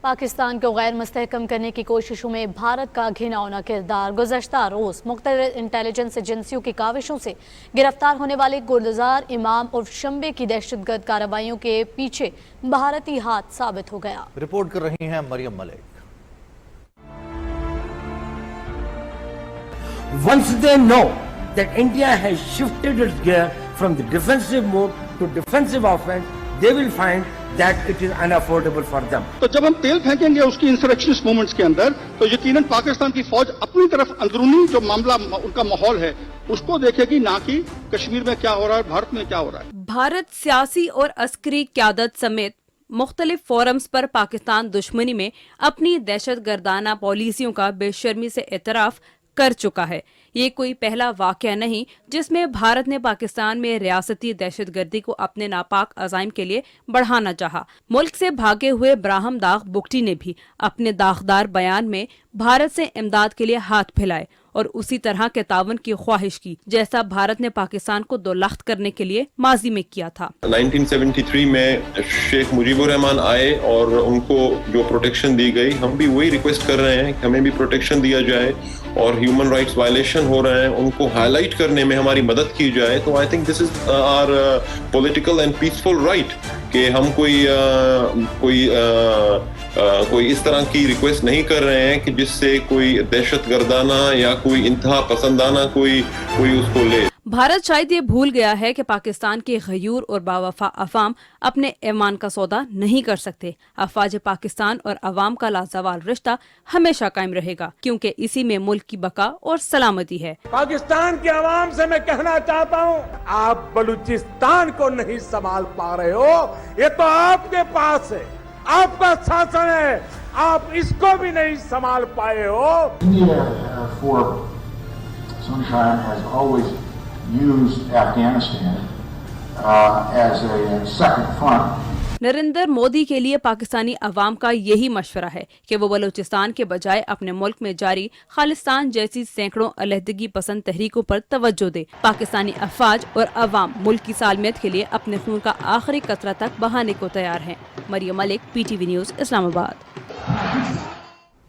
پاکستان کو غیر مستحکم کرنے کی کوششوں میں بھارت کا گھناؤنا کردار۔ گزشتہ روز مختلف انٹیلیجنس ایجنسیوں کی کاوشوں سے گرفتار ہونے والے گلزار امام عرف شمبے کی دہشت گرد کارروائیوں کے پیچھے بھارتی ہاتھ ثابت ہو گیا۔ رپورٹ کر رہی ہیں مریم ملک۔ Once they know that India has shifted its gear from the defensive mode to defensive offense, they will find that it is unaffordable for them. تو جب ہم تیل پھینکیں گے اس کی انسرکشنسٹ موومنٹس کے اندر تو یقیناً پاکستان کی فوج اپنی طرف اندرونی جو معاملہ ان کا ماحول ہے اس کو دیکھے گی، نہ کہ کشمیر میں کیا ہو رہا ہے، بھارت میں کیا ہو رہا ہے۔ بھارت سیاسی اور عسکری قیادت سمیت مختلف فورمز پر پاکستان دشمنی میں اپنی دہشت گردانہ پالیسیوں کا بے شرمی سے اعتراف کر چکا ہے۔ یہ کوئی پہلا واقعہ نہیں جس میں بھارت نے پاکستان میں ریاستی دہشت گردی کو اپنے ناپاک عزائم کے لیے بڑھانا چاہا۔ ملک سے بھاگے ہوئے براہم داغ بگٹی نے بھی اپنے داغدار بیان میں بھارت سے امداد کے لیے ہاتھ پھیلائے اور اسی طرح کے تعاون کی خواہش کی جیسا بھارت نے پاکستان کو دولخت کرنے کے لیے ماضی میں کیا تھا۔ 1973 میں شیخ مجیب الرحمان آئے اور ان کو جو پروٹیکشن دی گئی، ہم بھی وہی ریکویسٹ کر رہے ہیں کہ ہمیں بھی پروٹیکشن دیا جائے اور ہیومن رائٹس وائلیشن ہو رہے ہیں ان کو ہائی لائٹ کرنے میں ہماری مدد کی جائے۔ تو I think this is our political and peaceful right کہ ہم کوئی اس طرح کی ریکویسٹ نہیں کر رہے ہیں کہ جس سے کوئی دہشت گردانہ یا کوئی انتہا پسندانہ کوئی اس کو لے۔ بھارت شاید یہ بھول گیا ہے کہ پاکستان کے غیور اور باوفا عوام اپنے ایمان کا سودا نہیں کر سکتے۔ افواج پاکستان اور عوام کا لازوال رشتہ ہمیشہ قائم رہے گا کیونکہ اسی میں ملک کی بقا اور سلامتی ہے۔ پاکستان کے عوام سے میں کہنا چاہتا ہوں، آپ بلوچستان کو نہیں سنبھال پا رہے ہو، یہ تو آپ کے پاس ہے، آپ کا شاسن ہے، آپ اس کو بھی نہیں سنبھال پائے ہو۔ used Afghanistan as a second front. Narendra Modi के लिए पाकिस्तानी अवाम का यही मशवरा है कि वो बलूचिस्तान के बजाय अपने मुल्क में जारी खालिस्तान जैसी सैकड़ों अलहदगी पसंद तहरीकों पर तवज्जो दे। पाकिस्तानी अफवाज और अवाम मुल्क की सालमियत के लिए अपने खून का आखिरी कतरा तक बहाने को तैयार हैं। Maryam Malik, PTV news, Islamabad.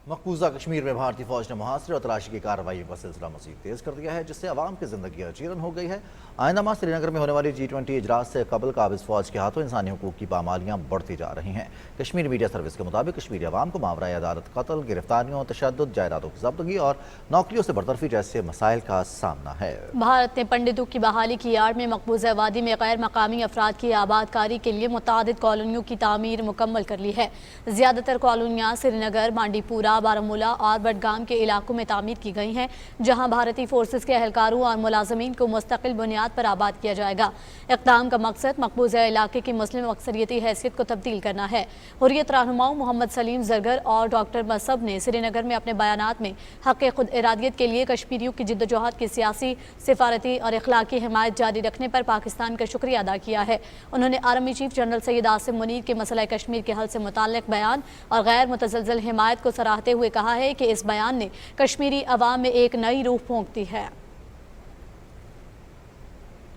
मकबूजा कश्मीर में भारतीय फौज ने मुहासरे और तलाशी की कार्रवाई का सिलसिला मज़ीद तेज कर दिया है, जिससे अवाम की जिंदगी अजीरन हो गई है। आइंदा माह श्रीनगर में होने वाली G20 इजलास से कबल काबिज फौज के हाथों इंसानी हुकूक की पामालियाँ बढ़ती जा रही हैं। कश्मीर मीडिया सर्विस के मुताबिक कश्मीरी अवाम को मावरा अदालत कत्ल, गिरफ्तारियों, तशद्दुद, जायदादों की ज़ब्तगी और नौकरियों से बरतरफी जैसे मसाइल का सामना है। भारत ने पंडितों की बहाली की आड़ में मकबूजा वादी में गैर मकामी अफराद की आबादकारी के लिए मुतादिद कॉलोनियों की तामीर मुकम्मल कर ली है। ज़्यादातर कॉलोनियाँ श्रीनगर, मांडीपुरा, बारामूला और बडगाम के इलाकों में तामीर की गई हैं, जहां भारतीय फोर्सेस के एहलकारों और मुलाजमीन को मुस्तकिल बुनियाद पर आबाद किया जाएगा। इक़दाम का मकसद मकबूजा इलाके की मुस्लिम अक्सरियती हैसियत को तब्दील करना है। हुर्रियत रहनुमाओं मोहम्मद सलीम ज़रगर और डॉक्टर मसब ने श्रीनगर में अपने बयानात में हक़ खुद इरादियत के लिए कश्मीरियों की जिद्दोजहद की सियासी, सिफारती और इखलाकी हिमायत जारी रखने पर पाकिस्तान का शुक्रिया अदा किया है। उन्होंने army chief general Syed Asim Munir के मसला कश्मीर के हल से मुताल्लिक़ बयान और गैर मुतज़लज़ल हिमायत को सराहते हुए कहा है कि इस बयान ने कश्मीरी अवाम में एक नई रूह फूंक दी है।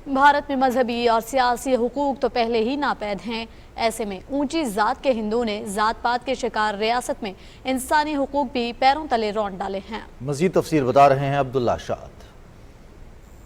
भारत में मजहबी और सियासी हुकूक तो पहले ही नापैद हैं। ऐसे में ऊंची जात के हिंदुओं ने जात पात के शिकार रियासत में इंसानी हुकूक भी पैरों तले रौंद डाले हैं। मजीद तफसील बता रहे हैं अब्दुल्ला शाद।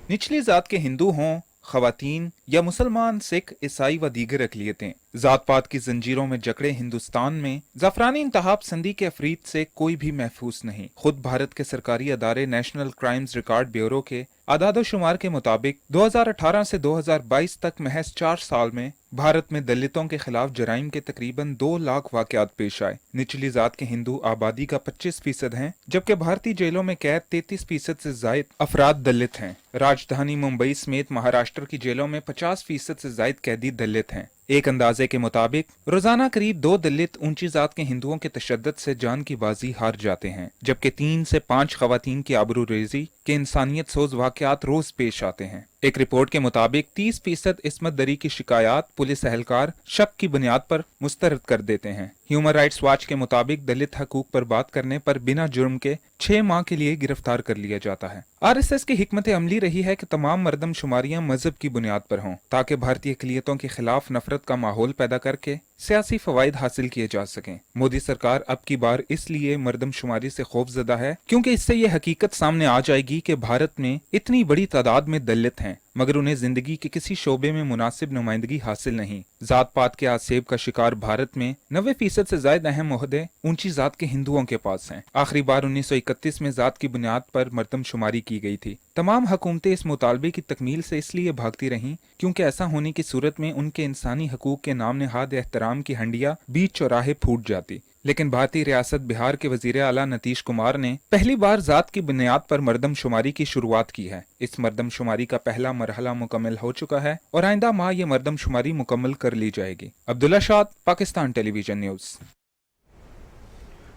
निचली जात के हिंदू हों, खवातीन या मुसलमान, सिख, ईसाई व दीगर अक़लियतें, जात पात की जंजीरों में जकड़े हिंदुस्तान में ज़ाफ़रानी इंतहाब संदी के अफरीद से कोई भी महफूज नहीं। खुद भारत के सरकारी अदारे नेशनल क्राइम्स रिकॉर्ड ब्यूरो के आदाद शुमार के मुताबिक 2018 से 2022 तक महज 4 साल में भारत में दलितों के खिलाफ जराइम के तकरीबन 2 लाख वाक़यात पेश आए। निचली जात के हिंदू आबादी का 25% हैं, जबकि भारतीय जेलों में कैद 33% से जायद अफराद दलित हैं। राजधानी मुंबई समेत महाराष्ट्र की जेलों में 50% से जायद कैदी दलित हैं। एक अंदाजे के मुताबिक रोजाना करीब 2 दलित ऊंची जात के हिंदुओं के तशद्दुद से जान की बाजी हार जाते हैं, जबकि 3 से 5 खवातीन की आबरूरेजी के इंसानियत सोज वाक़यात रोज पेश आते हैं। एक रिपोर्ट के मुताबिक 30% इस्मत दरी की शिकायत पुलिस एहलकार शक की बुनियाद पर मुस्तरद कर देते हैं। ह्यूमन राइट्स वॉच के मुताबिक दलित हकूक पर बात करने पर बिना जुर्म के 6 माह के लिए गिरफ्तार कर लिया जाता है। RSS की हिकमत अमली रही है कि तमाम मर्दम शुमारियां मजहब की बुनियाद पर हों, ताकि भारतीय अक़लियतों के खिलाफ नफरत का माहौल पैदा करके सियासी फवाइद हासिल किए जा सकें। मोदी सरकार अब की बार इसलिए मर्दम शुमारी से खौफजदा है क्योंकि इससे ये हकीकत सामने आ जाएगी कि भारत में इतनी बड़ी तादाद में दलित हैं, मगर उन्हें जिंदगी के किसी शोबे में मुनासिब नुमाइंदगी हासिल नहीं। जात पात के आसेब का शिकार भारत में 90% से ज्यादा अहम ओहदे ऊंची जात के हिंदुओं के पास हैं। आखिरी बार 1931 में जात की बुनियाद पर मर्दम शुमारी की गई थी। तमाम हुकूमतें इस मुतालबे की तकमील से इसलिए भागती रहीं क्योंकि ऐसा होने की सूरत में उनके इंसानी हकूक के नाम नहाद एहतराम की हंडिया बीच चौराहे फूट जाती। लेकिन भारतीय रियासत बिहार के वजीर आला नीतीश कुमार ने पहली बार जात की बुनियाद पर मर्दम शुमारी की शुरुआत की है। इस मर्दम शुमारी का पहला मरहला मुकम्मल हो चुका है और आइंदा माह ये मर्दम शुमारी मुकम्मल कर ली जाएगी। Abdullah Shad, Pakistan television news.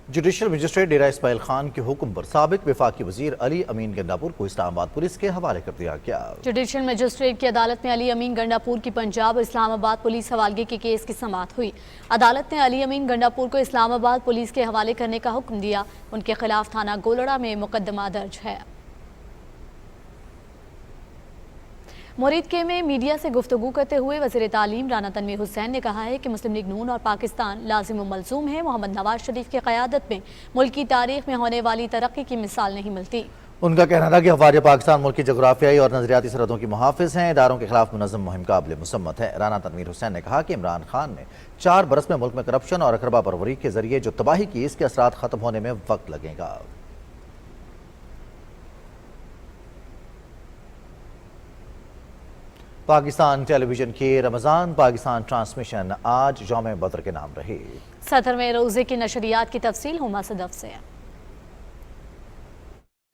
Judicial magistrate Dera Ismail Khan के हुक्म पर साबिक वफाकी वजीर अली अमीन गंडापुर को इस्लामाबाद पुलिस के हवाले कर दिया गया। जुडिशल मजिस्ट्रेट की अदालत में अली अमीन गंडापुर की पंजाब इस्लामाबाद पुलिस हवालगी के केस की समाअत हुई। अदालत ने अली अमीन गंडापुर को इस्लामाबाद पुलिस के हवाले करने का हुक्म दिया। उनके खिलाफ थाना गोलड़ा में मुकदमा दर्ज है। मुरीद के में मीडिया से गुफ्तगू करते हुए वज़ीर तालीम राना तनवीर हुसैन ने कहा है कि मुस्लिम लीग नून और पाकिस्तान लाजिम व मलज़ूम है। मोहम्मद नवाज शरीफ की क़यादत में मुल्क की तारीख में होने वाली तरक्की की मिसाल नहीं मिलती। उनका कहना था कि अफ़वाज पाकिस्तान मुल्क की जोग्राफियाई और नज़रियाती सरहदों की मुहाफ़िज़ हैं। इदारों के खिलाफ मुनज़्ज़म मुहिम काबिल मुसम्मत है। राना तनवीर हुसैन ने कहा कि इमरान खान ने 4 बरस में मुल्क में करप्शन और अकरबा परवरी के जरिए जो तबाही की, इसके असरात ख़त्म होने में वक्त लगेगा। पाकिस्तान टेलीविजन की रमज़ान पाकिस्तान ट्रांसमिशन आज यौम बद्र के नाम रही। 17वें रोज़े की नशरियात की तफसील हुमा सदफ से।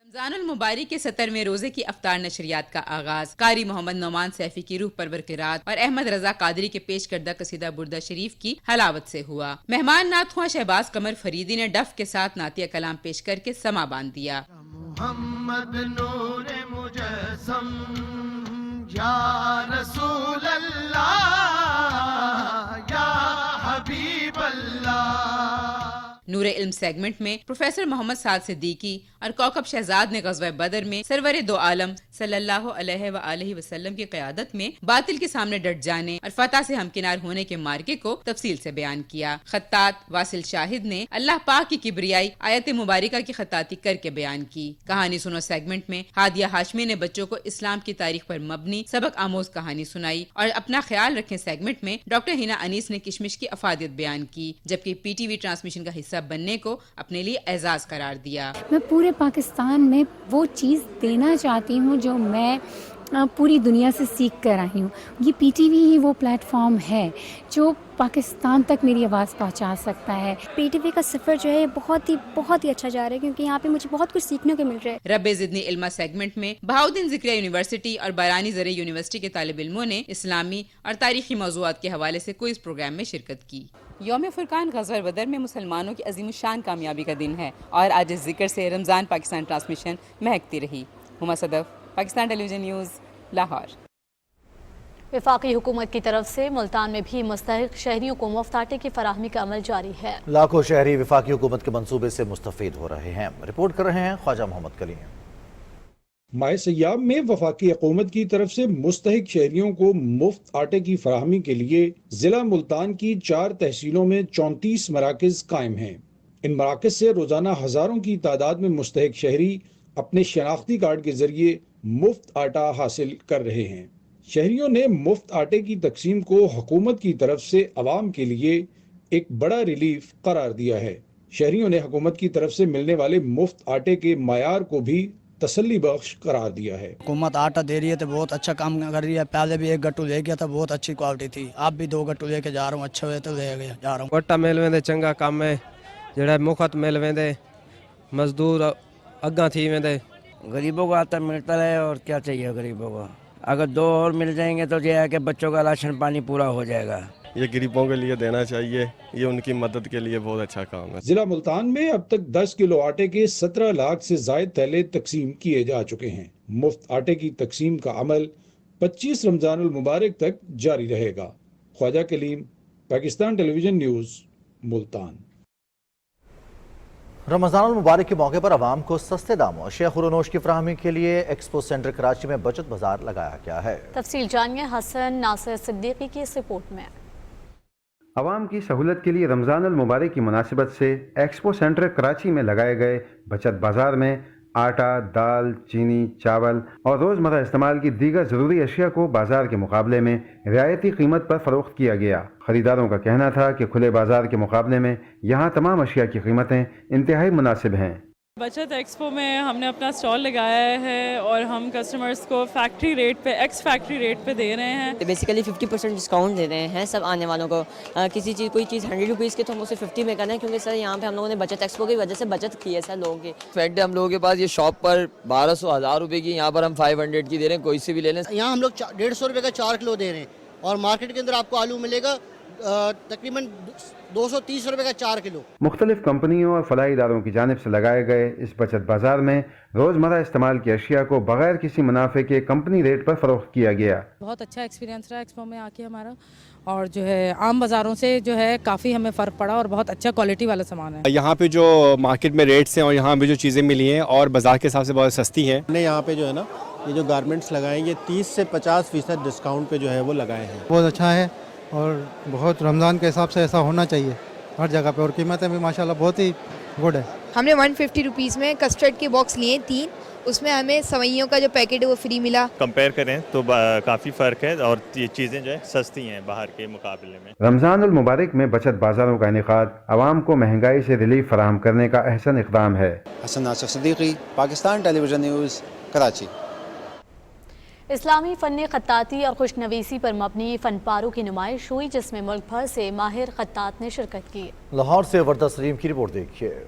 रमज़ानुल मुबारक के 17वें रोजे की अफ्तार नशरियात का आगाज कारी मोहम्मद नौमान सैफी की रूह परवर किरात और अहमद रजा कादरी के पेश करदा कसीदा बुर्दा शरीफ की हलावत से हुआ। मेहमान नात हुआ शहबाज कमर फरीदी ने डफ के साथ नातिया कलाम पेश करके समा बांध दिया। या रसूल अल्लाह या नूर इल्म सेगमेंट में प्रोफेसर मोहम्मद साद सिद्दीकी और कौकब शहजाद ने ग़ज़वा बदर में सरवर दो आलम सल्लल्लाहु अलैहि वसल्लम की क़यादत में बातिल के सामने डट जाने और फतह से हमकिनार होने के मार्के को तफसील से बयान किया। खत्तात वासिल शाहिद ने अल्लाह पाक की किबरियाई आयत मुबारका की खत्ताती करके बयान की। कहानी सुनो सेगमेंट में हादिया हाशमी ने बच्चों को इस्लाम की तारीख पर मबनी सबक आमोज कहानी सुनाई और अपना ख्याल रखें सेगमेंट में डॉक्टर हिना अनीस ने किशमिश की अफादियत बयान की, जबकि पीटीवी ट्रांसमिशन का हिस्सा बनने को अपने लिए एजाज करार दिया। मैं पूरे पाकिस्तान में वो चीज़ देना चाहती हूँ जो मैं पूरी दुनिया से सीख कर आई हूँ। ये पीटीवी ही वो प्लेटफॉर्म है जो पाकिस्तान तक मेरी आवाज़ पहुँचा सकता है। पीटीवी का सफ़र जो है बहुत ही अच्छा जा रहा है, क्योंकि यहाँ पे मुझे बहुत कुछ सीखने को मिल रहा है। रब्बे ज़िदनी इल्मा सेगमेंट में बहाउद्दीन ज़िक्रिया यूनिवर्सिटी और बारानी ज़रे यूनिवर्सिटी के तालिब इल्मों ने इस्लामी और तारीखी मौज़ूआत के हवाले से क्विज़ प्रोग्राम में शिरकत की। यौम फुरकान ग़ज़वा बदर में मुसलमानों की अज़ीम शान कामयाबी का दिन है और आज इस जिक्र से रमज़ान पाकिस्तान ट्रांसमिशन महकती रही। Huma Sadaf, Pakistan television news, Lahore. वफाकी हुकूमत की तरफ से मुल्तान में भी मुस्तहिक शहरियों को मुफ्त आटे की फराहमी का अमल जारी है। लाखों शहरी वफाकी हुकूमत के मंसूबे से मुस्तफीद हो रहे हैं। रिपोर्ट कर रहे हैं ख्वाजा मोहम्मद कलीम। माह सयाम में वफाकी हुकूमत की तरफ से मुस्तहिक शहरियों को मुफ्त आटे की फराहमी के लिए जिला मुल्तान की 4 तहसीलों में 34 मराकज़ कायम हैं। इन मराकज़ से रोजाना हजारों की तादाद में मुस्तहिक शहरी अपने शनाख्ती कार्ड के जरिए मुफ्त आटा हासिल कर रहे हैं। शहरियों ने मुफ्त आटे की तकसीम को हुकूमत की तरफ से अवाम के लिए एक बड़ा रिलीफ करार दिया है। शहरियों ने हुकूमत की तरफ से मिलने वाले मुफ्त आटे के मायार को भी तसल्ली बख्श करार दिया है। हुकूमत आटा दे रही है तो बहुत अच्छा काम कर रही है। पहले भी 1 गट्टू ले गया था, बहुत अच्छी क्वालिटी थी। अब भी 2 गट्टू लेके जा रहा हूँ, अच्छे हुए तो ले जा रहा हूँ। वट्टा मिल वेंदे चंगा काम है, जेड़ा मुफ्त मिल वेंदे, मजदूर अग्गा थी वेंदे। गरीबों को आटा मिलता रहे और क्या चाहिए गरीबों को। अगर 2 और मिल जाएंगे तो ये है कि बच्चों का राशन पानी पूरा हो जाएगा। ये गरीबों के लिए देना चाहिए, ये उनकी मदद के लिए बहुत अच्छा काम है। जिला मुल्तान में अब तक 10 किलो आटे के 17 लाख से जायद थैले तकसीम किए जा चुके हैं। मुफ्त आटे की तकसीम का अमल 25 रमजानुल मुबारक तक जारी रहेगा। Khawaja Kaleem, Pakistan television news, Multan. रमज़ानुल मुबारक के मौके पर आवाम को सस्ते दामों अशिया खुरोनोश की फराहमी के लिए एक्सपो सेंटर कराची में बचत बाजार लगाया गया है। तफसील जानिए हसन नासिर सिद्दीकी की इस रिपोर्ट में। आवाम की सहूलत के लिए रमज़ानुल मुबारक की मुनासिबत से एक्सपो सेंटर कराची में लगाए गए बचत बाजार में आटा, दाल, चीनी, चावल और रोज़मर्रा इस्तेमाल की दीगर ज़रूरी अशिया को बाजार के मुकाबले में रियायती कीमत पर फ़रोख्त किया गया। खरीदारों का कहना था कि खुले बाजार के मुकाबले में यहाँ तमाम अशिया की कीमतें इंतहाई मुनासिब हैं। बचत एक्सपो में हमने अपना स्टॉल लगाया है और हम कस्टमर्स को फैक्ट्री रेट पे फैक्ट्री रेट पे दे रहे हैं। बेसिकली 50% डिस्काउंट दे रहे हैं सब आने वालों को। किसी चीज़ कोई चीज़ 100 रुपीज़ की तो हम उसे 50 में करना है, क्योंकि सर यहाँ पे हम लोगों ने बचत एक्सपो की वजह से बचत की है सर लोगों की। फैक्ट हम लोगों के पास ये शॉप पर 1200-1000 रुपये की, यहाँ पर हम 500 की दे रहे हैं, कोई से भी ले लें। यहाँ हम लोग 150 रुपये का 4 किलो दे रहे हैं और मार्केट के अंदर आपको आलू मिलेगा तकरीबन 230 रुपये का 4 किलो। मुख्तलिफ कंपनियों और फलाही इदारों की जानिब से लगाए गए इस बचत बाजार में रोज़मर्रा इस्तेमाल की अशिया को बगैर किसी मुनाफे के कंपनी रेट पर फरोख्त किया गया। बहुत अच्छा एक्सपीरियंस रहा एक्सपो में आके हमारा, और जो है आम बाज़ारों से जो है काफ़ी हमें फ़र्क पड़ा और बहुत अच्छा क्वालिटी वाला सामान है। यहाँ पे जो मार्केट में रेट्स हैं और यहाँ पे जो चीज़ें मिली हैं और बाज़ार के हिसाब से बहुत सस्ती हैं। हमने यहाँ पे जो है ना ये जो गारमेंट्स लगाए ये 30 से 50% डिस्काउंट पे जो है वो लगाए हैं। बहुत अच्छा है और बहुत रमज़ान के हिसाब से ऐसा होना चाहिए हर जगह पे, और कीमतें भी माशाल्लाह बहुत ही गुड है। हमने 150 रुपीज़ में कस्टर्ड के बॉक्स लिए 3, उसमें हमें सवैयों का जो पैकेट है वो फ्री मिला। कंपेयर करें तो काफ़ी फ़र्क है और ये चीज़ें जो है सस्ती हैं बाहर के मुकाबले में। रमज़ानुल मुबारक में बचत बाजारों का इनेकाद आवाम को महंगाई से रिलीफ फराहम करने का अहसन इक़दाम है। Hassan Nasir Siddiqui, Pakistan television news, Karachi. इस्लामी फ़न खत्ताती और खुशनवीसी पर मबनी फ़न पारों की नुमाइश हुई, जिसमें मुल्क भर से माहिर खत्तात ने शिरकत की। लाहौर से वर्दा सलीम की रिपोर्ट देखिए।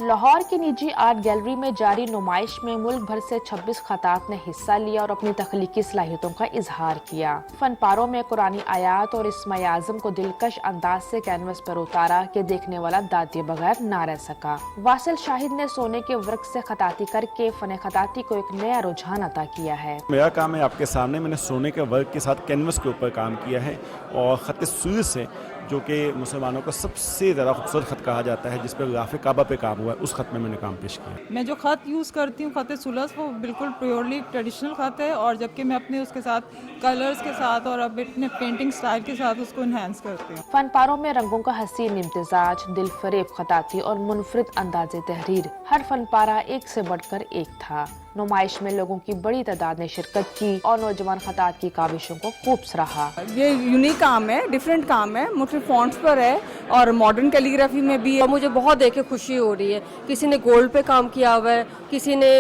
लाहौर की निजी आर्ट गैलरी में जारी नुमाइश में मुल्क भर से 26 खत्तात ने हिस्सा लिया और अपनी तख्लीकी सलाहियतों का इजहार किया। फनपारों में कुरानी आयात और इस्माए आज़म को दिलकश अंदाज से कैनवस पर उतारा कि देखने वाला दादिए बगैर ना रह सका। वासिल शाहिद ने सोने के वर्क से खताती करके फन खताती को एक नया रुझान अता किया है। मेरा काम है आपके सामने, मैंने सोने के वर्क के साथ कैनवस के ऊपर काम किया है और खत सूर से جو کہ مسلمانوں کا سب سے زیادہ خوبصورت خط کہا جاتا ہے، جس پہ غلاف کعبہ پہ کام ہوا ہے، اس خط میں نے کام پیش کیا. میں جو خط یوز کرتی ہوں خط سلس، وہ بالکل پیورلی ٹریڈیشنل خط ہے، اور جبکہ میں اپنے اس کے ساتھ کلرز کے ساتھ اور اپنے پینٹنگ سٹائل کے ساتھ اس کو انہینس کرتی ہوں. فن پاروں میں رنگوں کا حسین امتزاج، دل فریب خطاطی اور منفرد انداز تحریر، ہر فن پارہ ایک سے بڑھ کر ایک تھا. نمائش میں لوگوں کی بڑی تعداد نے شرکت کی اور نوجوان خطاط کی کاوشوں کو خوب سراہا. یہ یونیک کام ہے، ڈفرینٹ کام ہے، مختلف فونٹس پر ہے اور ماڈرن کیلیگرافی میں بھی ہے. مجھے بہت دیکھ کے خوشی ہو رہی ہے. کسی نے گولڈ پہ کام کیا ہوا ہے، کسی نے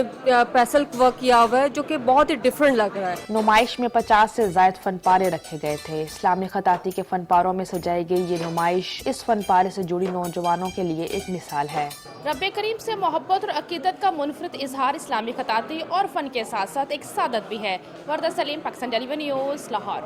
پیسل ورک کیا ہوا ہے، جو کہ بہت ہی ڈفرینٹ لگ رہا ہے. نمائش میں 50 سے زائد فن پارے رکھے گئے تھے. اسلامی خطاطی کے فن پاروں میں سجائی گئی یہ نمائش اس فن پارے سے جڑی نوجوانوں کے لیے ایک مثال ہے. رب کریم سے محبت اور عقیدت کا منفرد اظہار اسلامی خطاطی اور فن کے ساتھ ساتھ ایک سعادت بھی ہے. Warda Saleem, Pakistan television news, Lahore.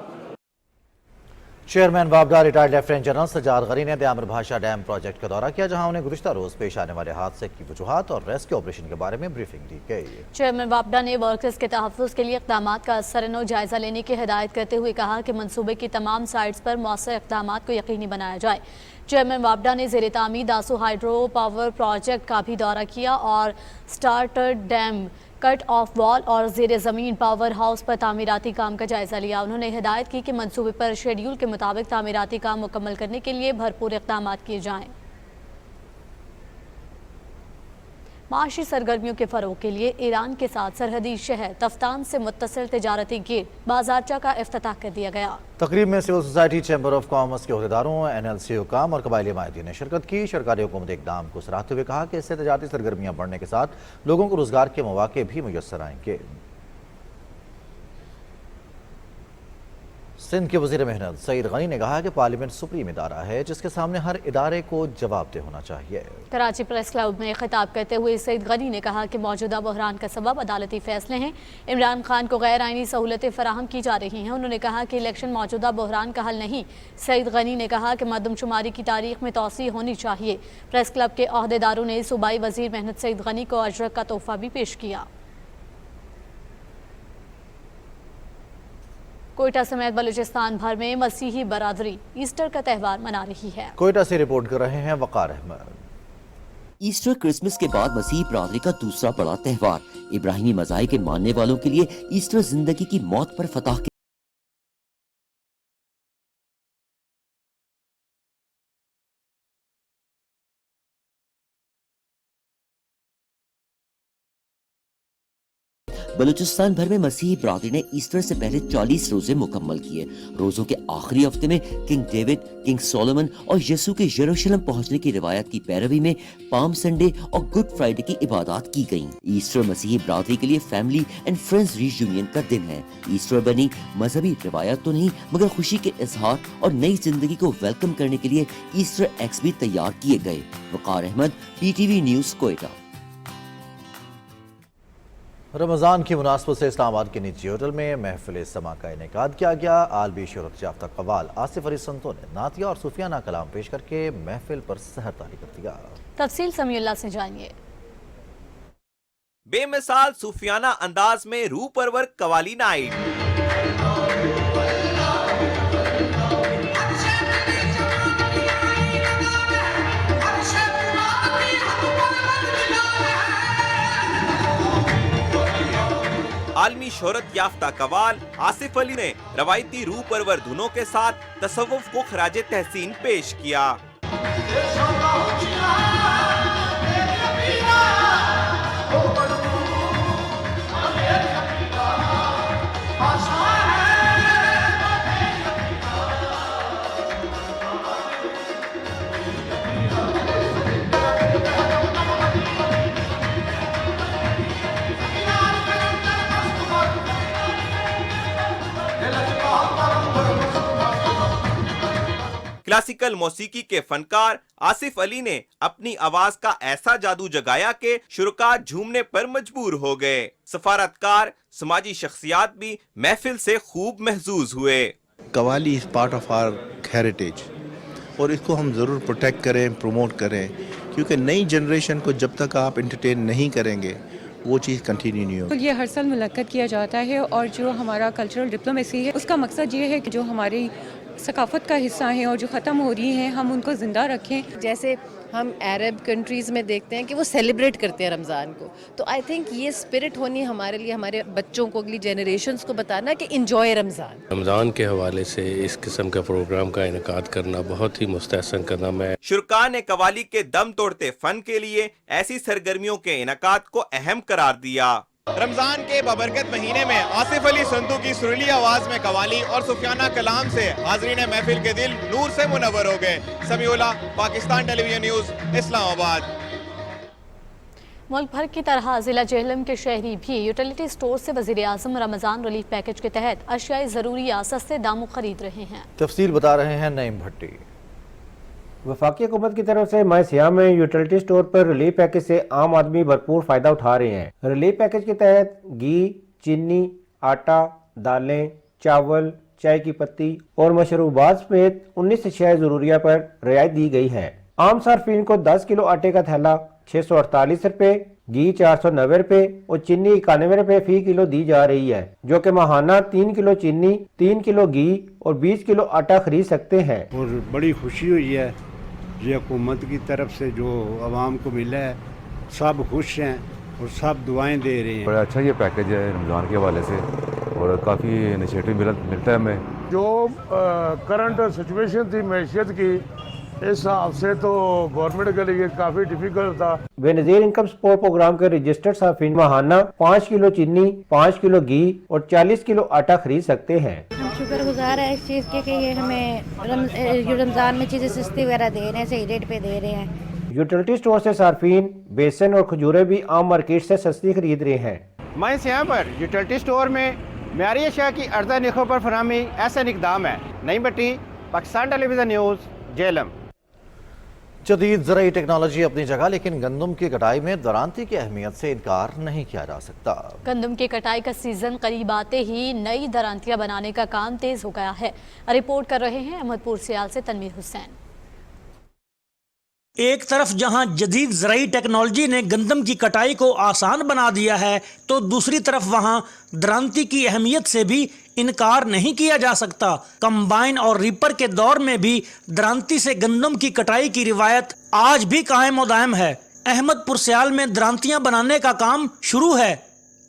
Chairman وابڈا retired lieutenant general Sajjad Ghani نے دیامر بھاشا ڈیم پروجیکٹ کا دورہ کیا، جہاں انہیں گزشتہ روز پیش آنے والے حادثے کی وجوہات اور ریسکیو آپریشن کے بارے میں بریفنگ دی گئی. چیئرمین وابڈا نے ورکرز کے تحفظ کے لیے اقدامات کا اثر جائزہ لینے کی ہدایت کرتے ہوئے کہا کہ منصوبے کی تمام سائٹس پر مؤثر اقدامات کو یقینی بنایا جائے. چیئرمین وابڈا نے زیر تعمیر داسو ہائیڈرو پاور پروجیکٹ کا بھی دورہ کیا اور سٹارٹر ڈیم، کٹ آف وال اور زیر زمین پاور ہاؤس پر تعمیراتی کام کا جائزہ لیا. انہوں نے ہدایت کی کہ منصوبے پر شیڈیول کے مطابق تعمیراتی کام مکمل کرنے کے لیے بھرپور اقدامات کیے جائیں. معاشی سرگرمیوں کے فروغ کے لیے ایران کے ساتھ سرحدی شہر تفتان سے متصل تجارتی گیٹ بازارچہ کا افتتاح کر دیا گیا. تقریب میں civil society, chamber of commerce کے عہدیداروں، NLC حکام اور قبائلی مائدین نے شرکت کی. سرکاری حکومت اقدام کو سراہتے ہوئے کہا کہ اس سے تجارتی سرگرمیاں بڑھنے کے ساتھ لوگوں کو روزگار کے مواقع بھی میسر آئیں گے. سندھ کے وزیر محنت سعید غنی نے کہا کہ پارلیمنٹ سپریم ادارہ ہے جس کے سامنے ہر ادارے کو جواب دہ ہونا چاہیے. کراچی پریس کلب میں خطاب کرتے ہوئے سعید غنی نے کہا کہ موجودہ بحران کا سبب عدالتی فیصلے ہیں. عمران خان کو غیر آئینی سہولتیں فراہم کی جا رہی ہیں. انہوں نے کہا کہ الیکشن موجودہ بحران کا حل نہیں. سعید غنی نے کہا کہ مردم شماری کی تاریخ میں توسیع ہونی چاہیے. پریس کلب کے عہدیداروں نے صوبائی وزیر محنت سعید غنی کو اجرک کا تحفہ بھی پیش کیا. کوئٹہ سمیت بلوچستان بھر میں مسیحی برادری ایسٹر کا تہوار منا رہی ہے. کوئٹہ سے رپورٹ کر رہے ہیں وقار احمد. ایسٹر کرسمس کے بعد مسیحی برادری کا دوسرا بڑا تہوار. ابراہیمی مذاہب کے ماننے والوں کے لیے ایسٹر زندگی کی موت پر فتح بلوچستان بھر میں مسیحی برادری نے ایسٹر سے پہلے 40 روزے مکمل کیے. روزوں کے آخری ہفتے میں کنگ ڈیوڈ، کنگ سولومن اور یسوع کے یروشلم پہنچنے کی روایت کی پیروی میں پام سنڈے اور گڈ فرائیڈے کی عبادات کی گئیں. ایسٹر مسیحی برادری کے لیے family and friends reunion کا دن ہے. ایسٹر بنی مذہبی روایت تو نہیں مگر خوشی کے اظہار اور نئی زندگی کو ویلکم کرنے کے لیے ایسٹر ایگز بھی تیار کیے گئے. وقار احمد، PTV نیوز، کوئٹہ. رمضان کی مناسبت سے اسلام آباد کے نجی ہوٹل میں محفل سما کا انعقاد کیا گیا. عالمی شہرت یافتہ قوال آصف علی سنتو نے نعتیہ اور صوفیانہ کلام پیش کر کے محفل پر سحر طاری کر دیا. تفصیل سمیع اللہ سے جانیے. بے مثال صوفیانہ انداز میں روح پرور قوالی نائٹ. عالمی شہرت یافتہ قوال آصف علی نے روایتی روح پرور دھنوں کے ساتھ تصوف کو خراج تحسین پیش کیا. کلاسیکل موسیقی کے فنکار آصف علی نے اپنی آواز کا ایسا جادو جگایا کہ شرکاء جھومنے پر مجبور ہو گئے. سفارتکار، سماجی شخصیات بھی محفل سے خوب محظوظ ہوئے. Qawwali is part of our heritage اور اس کو ہم ضرور پروٹیکٹ کریں، پروموٹ کریں، کیونکہ نئی جنریشن کو جب تک آپ انٹرٹین نہیں کریں گے وہ چیز کنٹینیو نہیں ہوگی. یہ ہر سال منعقد کیا جاتا ہے اور جو ہمارا کلچرل ڈپلومیسی ہے اس کا مقصد یہ ہے کہ جو ہماری ثقافت کا حصہ ہیں اور جو ختم ہو رہی ہیں ہم ان کو زندہ رکھیں. جیسے ہم عرب کنٹریز میں دیکھتے ہیں کہ وہ سیلیبریٹ کرتے ہیں رمضان کو, تو آئی تھنک یہ اسپرٹ ہونی ہمارے لیے, ہمارے بچوں کو, اگلی جنریشنز کو بتانا کہ انجوائے رمضان. رمضان کے حوالے سے اس قسم کا پروگرام کا انعقاد کرنا بہت ہی مستحسن قدم ہے. شرکاء نے قوالی کے دم توڑتے فن کے لیے ایسی سرگرمیوں کے انعقاد کو اہم قرار دیا. رمضان کے بابرکت مہینے میں آصف علی سندھو کی سریلی آواز میں قوالی اور سفیانہ کلام سے حاضرین محفل کے دل نور سے منور ہو گئے. سمیع اللہ، پاکستان ٹیلی ویژن نیوز، اسلام آباد. ملک بھر کی طرح ضلع جہلم کے شہری بھی یوٹیلیٹی سٹور سے وزیر اعظم رمضان ریلیف پیکج کے تحت اشیاء ضروریہ سستے داموں خرید رہے ہیں. تفصیل بتا رہے ہیں نعیم بھٹی. وفاقی حکومت کی طرف سے ماہ سیاہ میں یوٹیلیٹی سٹور پر ریلیف پیکج سے عام آدمی بھرپور فائدہ اٹھا رہے ہیں. ریلیف پیکج کے تحت گھی، چینی، آٹا، دالیں، چاول، چائے کی پتی اور مشروبات سمیت 19 اشیاء ضروریہ پر رعایت دی گئی ہے. عام صارفین کو 10 کلو آٹے کا تھیلا 648 روپے، گھی 490 روپے اور چینی 91 روپے فی کلو دی جا رہی ہے، جو کہ ماہانہ 3 کلو چینی، 3 کلو گھی اور 20 کلو آٹا خرید سکتے ہیں. اور بڑی خوشی ہوئی ہے یہ حکومت کی طرف سے جو عوام کو ملا ہے، سب خوش ہیں اور سب دعائیں دے رہے ہیں. بڑا اچھا یہ پیکج ہے رمضان کے حوالے سے اور کافی انیشیٹو ملتا ہے ہمیں. جو کرنٹ سچویشن تھی معیشت کی، اس حساب سے تو گورنمنٹ کے لیے کافی ڈیفیکلٹ تھا. بے نظیر انکم سپورٹ پروگرام کے رجسٹرڈ صارفین ماہانہ 5 کلو چینی، 5 کلو گھی اور 40 کلو آٹا خرید سکتے ہیں. ہم شکر گزار ہیں اس چیز کے کہ یہ ہمیں رمضان میں چیزیں سستی وغیرہ دے رہے ہیں، صحیح ریٹ پہ دے رہے ہیں. یوٹیلیٹی سٹور سے صارفین بیسن اور کھجورے بھی عام مارکیٹ سے سستی خرید رہے ہیں. ماہ سیاہ پر یوٹیلیٹی سٹور میں معیاری اشیاء کی ارزاں نرخوں پر فراہمی ایسا اقدام ہے. نعیم بٹی، Pakistan television news, Jhelum. جدید زرعی ٹیکنالوجی اپنی جگہ، لیکن گندم کی کٹائی میں درانتی کی اہمیت سے انکار نہیں کیا جا سکتا. گندم کی کٹائی کا سیزن قریب آتے ہی نئی درانتیاں بنانے کا کام تیز ہو گیا ہے. رپورٹ کر رہے ہیں احمد پور سیال سے تنویر حسین. ایک طرف جہاں جدید زرعی ٹیکنالوجی نے گندم کی کٹائی کو آسان بنا دیا ہے، تو دوسری طرف وہاں درانتی کی اہمیت سے بھی انکار نہیں کیا جا سکتا. کمبائن اور ریپر کے دور میں بھی درانتی سے گندم کی کٹائی کی روایت آج بھی قائم و دائم ہے. احمد پور سیال میں درانتیاں بنانے کا کام شروع ہے.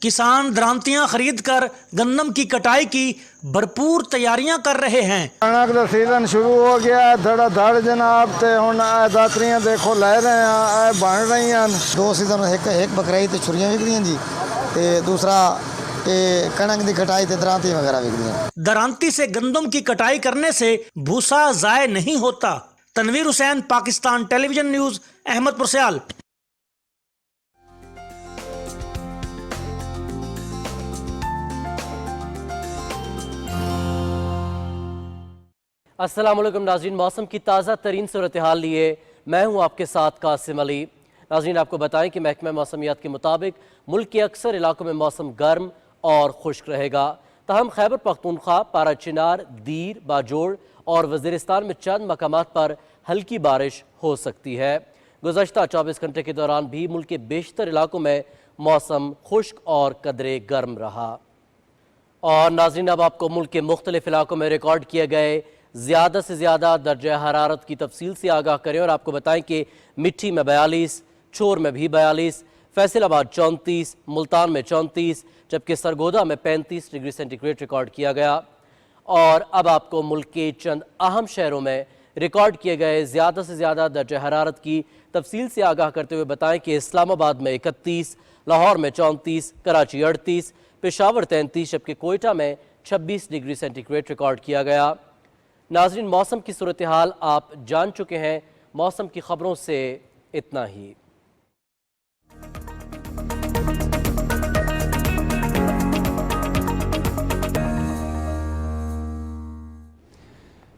کسان درانتیاں خرید کر گندم کی کٹائی کی بھرپور تیاریاں کر رہے ہیں. کنک کا سیزن شروع ہو گیا دھڑا دھڑ جناب، تے ہن داتریاں دیکھو لے رہے ہیں، بن رہی ہیں. 2 سیزن ایک بکرائی تے چھریاں وک رہی جی، تے دوسرا کنک دی کٹائی تے درانتی وغیرہ وک رہی ہیں. درانتی سے گندم کی کٹائی کرنے سے بھوسا ضائع نہیں ہوتا. تنویر حسین، Pakistan television news, Ahmad پور سیال. السلام علیکم ناظرین، موسم کی تازہ ترین صورتحال لیے میں ہوں آپ کے ساتھ قاسم علی. ناظرین آپ کو بتائیں کہ محکمہ موسمیات کے مطابق ملک کے اکثر علاقوں میں موسم گرم اور خشک رہے گا. تاہم خیبر پختونخوا، پارا چنار، دیر، باجوڑ اور وزیرستان میں چند مقامات پر ہلکی بارش ہو سکتی ہے. گزشتہ 24 گھنٹے کے دوران بھی ملک کے بیشتر علاقوں میں موسم خشک اور قدرے گرم رہا. اور ناظرین اب آپ کو ملک کے مختلف علاقوں میں ریکارڈ کیے گئے زیادہ سے زیادہ درجہ حرارت کی تفصیل سے آگاہ کریں اور آپ کو بتائیں کہ مٹھی میں 42، چھور میں بھی 42، فیصل آباد 34، ملتان میں 34، جبکہ سرگودا میں 35 ڈگری سینٹی گریڈ ریکارڈ کیا گیا. اور اب آپ کو ملک کے چند اہم شہروں میں ریکارڈ کیے گئے زیادہ سے زیادہ درجہ حرارت کی تفصیل سے آگاہ کرتے ہوئے بتائیں کہ اسلام آباد میں 31، لاہور میں 34، کراچی 38، پشاور 33، جبکہ کوئٹہ میں 26 ڈگری سینٹی گریڈ ریکارڈ کیا گیا. ناظرین موسم کی صورتحال آپ جان چکے ہیں. موسم کی خبروں سے اتنا ہی.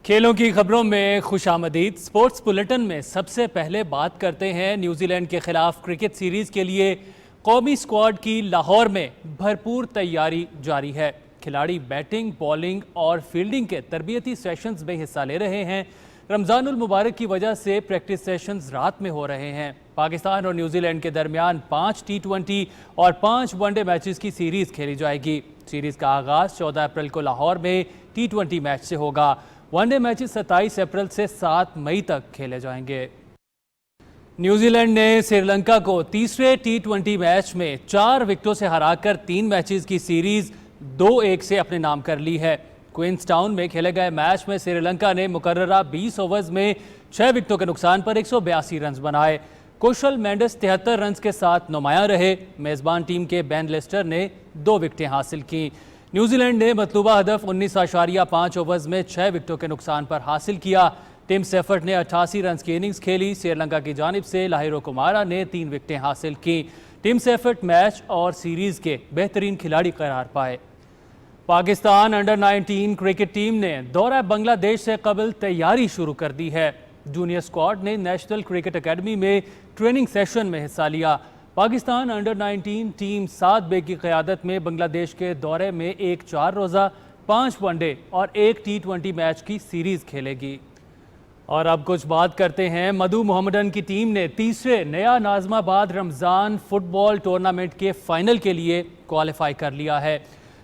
کھیلوں کی خبروں میں خوش آمدید. سپورٹس بلیٹن میں سب سے پہلے بات کرتے ہیں نیوزی لینڈ کے خلاف کرکٹ سیریز کے لیے قومی اسکواڈ کی لاہور میں بھرپور تیاری جاری ہے. کھلاڑی بیٹنگ، بالنگ اور فیلڈنگ کے تربیتی سیشنز میں حصہ لے رہے ہیں. رمضان المبارک کی وجہ سے پریکٹس سیشنز رات میں ہو رہے ہیں. پاکستان اور نیوزی لینڈ کے درمیان 5 T20 اور 5 ون ڈے میچز کی سیریز کھیلی جائے گی. سیریز کا آغاز 14 اپریل کو لاہور میں T20 میچ سے ہوگا. वन डे मैचेस 27 अप्रैल से 7 मई तक खेले जाएंगे। न्यूजीलैंड ने श्रीलंका को तीसरे T20 मैच में 4 विकेटों से हराकर 3 मैचेस की सीरीज 2-1 से अपने नाम कर ली है। क्वींसटाउन में खेले गए मैच में श्रीलंका ने मुकर्ररा 20 ओवर्स में 6 विकेटों के नुकसान पर 182 रन बनाए। कुशल मेंडिस 73 रन के साथ नुमायां रहे। मेजबान टीम के बेन लेस्टर ने 2 विकेटें हासिल की। न्यूजीलैंड ने मतलूबा हदफ 19.5 ओवर्स में 6 विकेटों के नुकसान पर हासिल किया। टिम सेफर्ट ने 88 रन की इनिंग्स खेली। श्रीलंका की जानिब से लाहिरो कुमारा ने 3 विकेटें हासिल की। टिम सेफर्ट मैच और सीरीज के बेहतरीन खिलाड़ी करार पाए। पाकिस्तान अंडर 19 क्रिकेट टीम ने दौरा बांग्लादेश से कबल तैयारी शुरू कर दी है। जूनियर स्क्वाड ने नेशनल क्रिकेट एकेडमी में ट्रेनिंग सेशन में हिस्सा लिया। पाकिस्तान अंडर 19 टीम 7 बे की क़यादत में बांग्लादेश के दौरे में एक 4 रोज़ा 5 वनडे और एक T20 मैच की सीरीज़ खेलेगी। और अब कुछ बात करते हैं मधु मोहम्मदन की टीम ने तीसरे नया नाज़माबाद रमज़ान फुटबॉल टूर्नामेंट के फाइनल के लिए क्वालिफाई कर लिया है।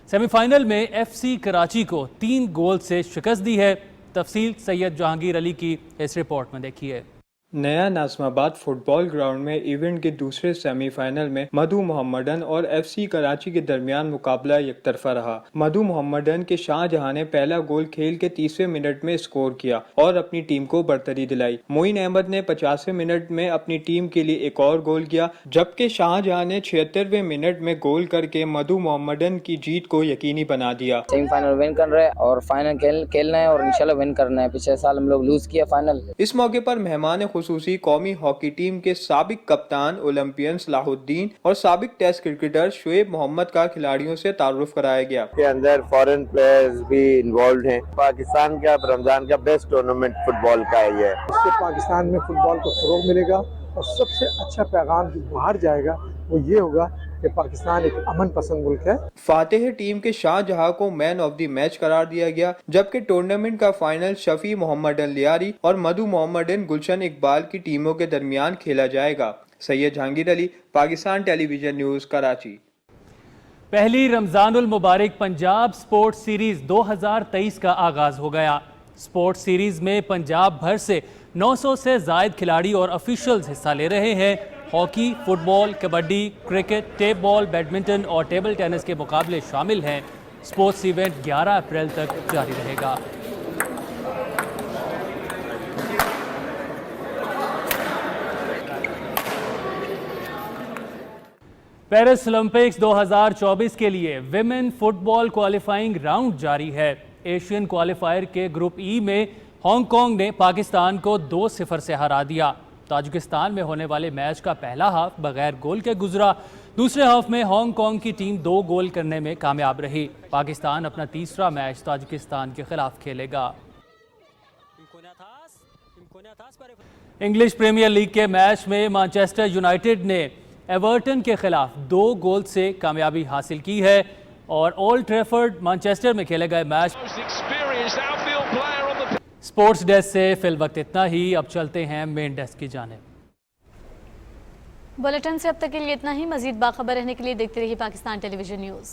सेमीफाइनल में FC कराची को 3 गोल से शिकस्त दी है। तफसील सैयद जहांगीर अली की इस रिपोर्ट में देखिए। नया नाज़माबाद फुटबॉल ग्राउंड में इवेंट के दूसरे सेमीफाइनल में मधु मोहम्मदन और FC कराची के दरमियान मुकाबला एकतरफा रहा। मधु मोहम्मदन के शाहजहां ने पहला गोल खेल के 30वें मिनट में स्कोर किया और अपनी टीम को बरतरी दिलाई। मोइन अहमद ने 50वें मिनट में अपनी टीम के लिए एक और गोल किया, जबकि शाहजहां ने 76वें मिनट में गोल करके मधु मोहम्मदन की जीत को यकीनी बना दिया। सेमीफाइनल विन कर रहे हैं और फाइनल खेलना है और इंशाल्लाह विन करना है। पिछले साल हम लोग लूज किया फाइनल। इस मौके पर मेहमान खुसूसी कौमी हॉकी टीम के साबिक कप्तान ओलंपियन सलाहुद्दीन और साबिक टेस्ट क्रिकेटर शुएब मोहम्मद का खिलाड़ियों से तारुफ कराया गया। के अंदर फॉरेन प्लेयर्स भी इन्वॉल्व हैं। पाकिस्तान का रमजान का बेस्ट टूर्नामेंट फुटबॉल का है ये। इससे पाकिस्तान में फुटबॉल को फरोग मिलेगा और सबसे अच्छा पैगाम जो बाहर जाएगा वो ये होगा कि पाकिस्तान एक अमन पसंद मुल्क है। फातेह टीम के शाहजहां को मैन ऑफ द मैच करार दिया गया, जबकि टूर्नामेंट का फाइनल शफी मोहम्मदन लियारी और मधु मोहम्मदन गुलशन इकबाल की टीमों के दरमियान खेला जाएगा। Syed Jahangir Ali, Pakistan television news, Karachi. पहली रमजानुल मुबारक पंजाब स्पोर्ट्स सीरीज 2023 का आगाज हो गया। स्पोर्ट्स सीरीज में पंजाब भर से 900 से जायद खिलाड़ी और ऑफिशियल्स हिस्सा ले रहे हैं। Hockey, football, kabaddi, cricket, tape ball, badminton और टेबल टेनिस के मुकाबले शामिल हैं। स्पोर्ट्स इवेंट 11 अप्रैल तक जारी रहेगा। पेरिस ओलंपिक्स 2024 के लिए विमेन फुटबॉल क्वालिफाइंग राउंड जारी है। एशियन क्वालिफायर के ग्रुप ई में हांगकांग ने पाकिस्तान को 2-0 से हरा दिया। ताजिकिस्तान में होने वाले मैच का पहला हाफ बगैर गोल के गुजरा। दूसरे हाफ में हांगकांग की टीम 2 गोल करने में कामयाब रही। पाकिस्तान अपना तीसरा मैच ताजिकिस्तान के खिलाफ खेलेगा। इंग्लिश प्रीमियर लीग के मैच में मैनचेस्टर यूनाइटेड ने एवर्टन के खिलाफ 2 गोल से कामयाबी हासिल की है और ओल्ड ट्रैफर्ड मैनचेस्टर में खेले गए मैच। स्पोर्ट्स डेस्क से फिल वक्त इतना ही। अब चलते हैं मेन डेस्क की जानिब। बुलेटिन से अब तक के लिए इतना ही। मजीद बाखबर रहने के लिए देखते रहिए पाकिस्तान टेलीविजन न्यूज़।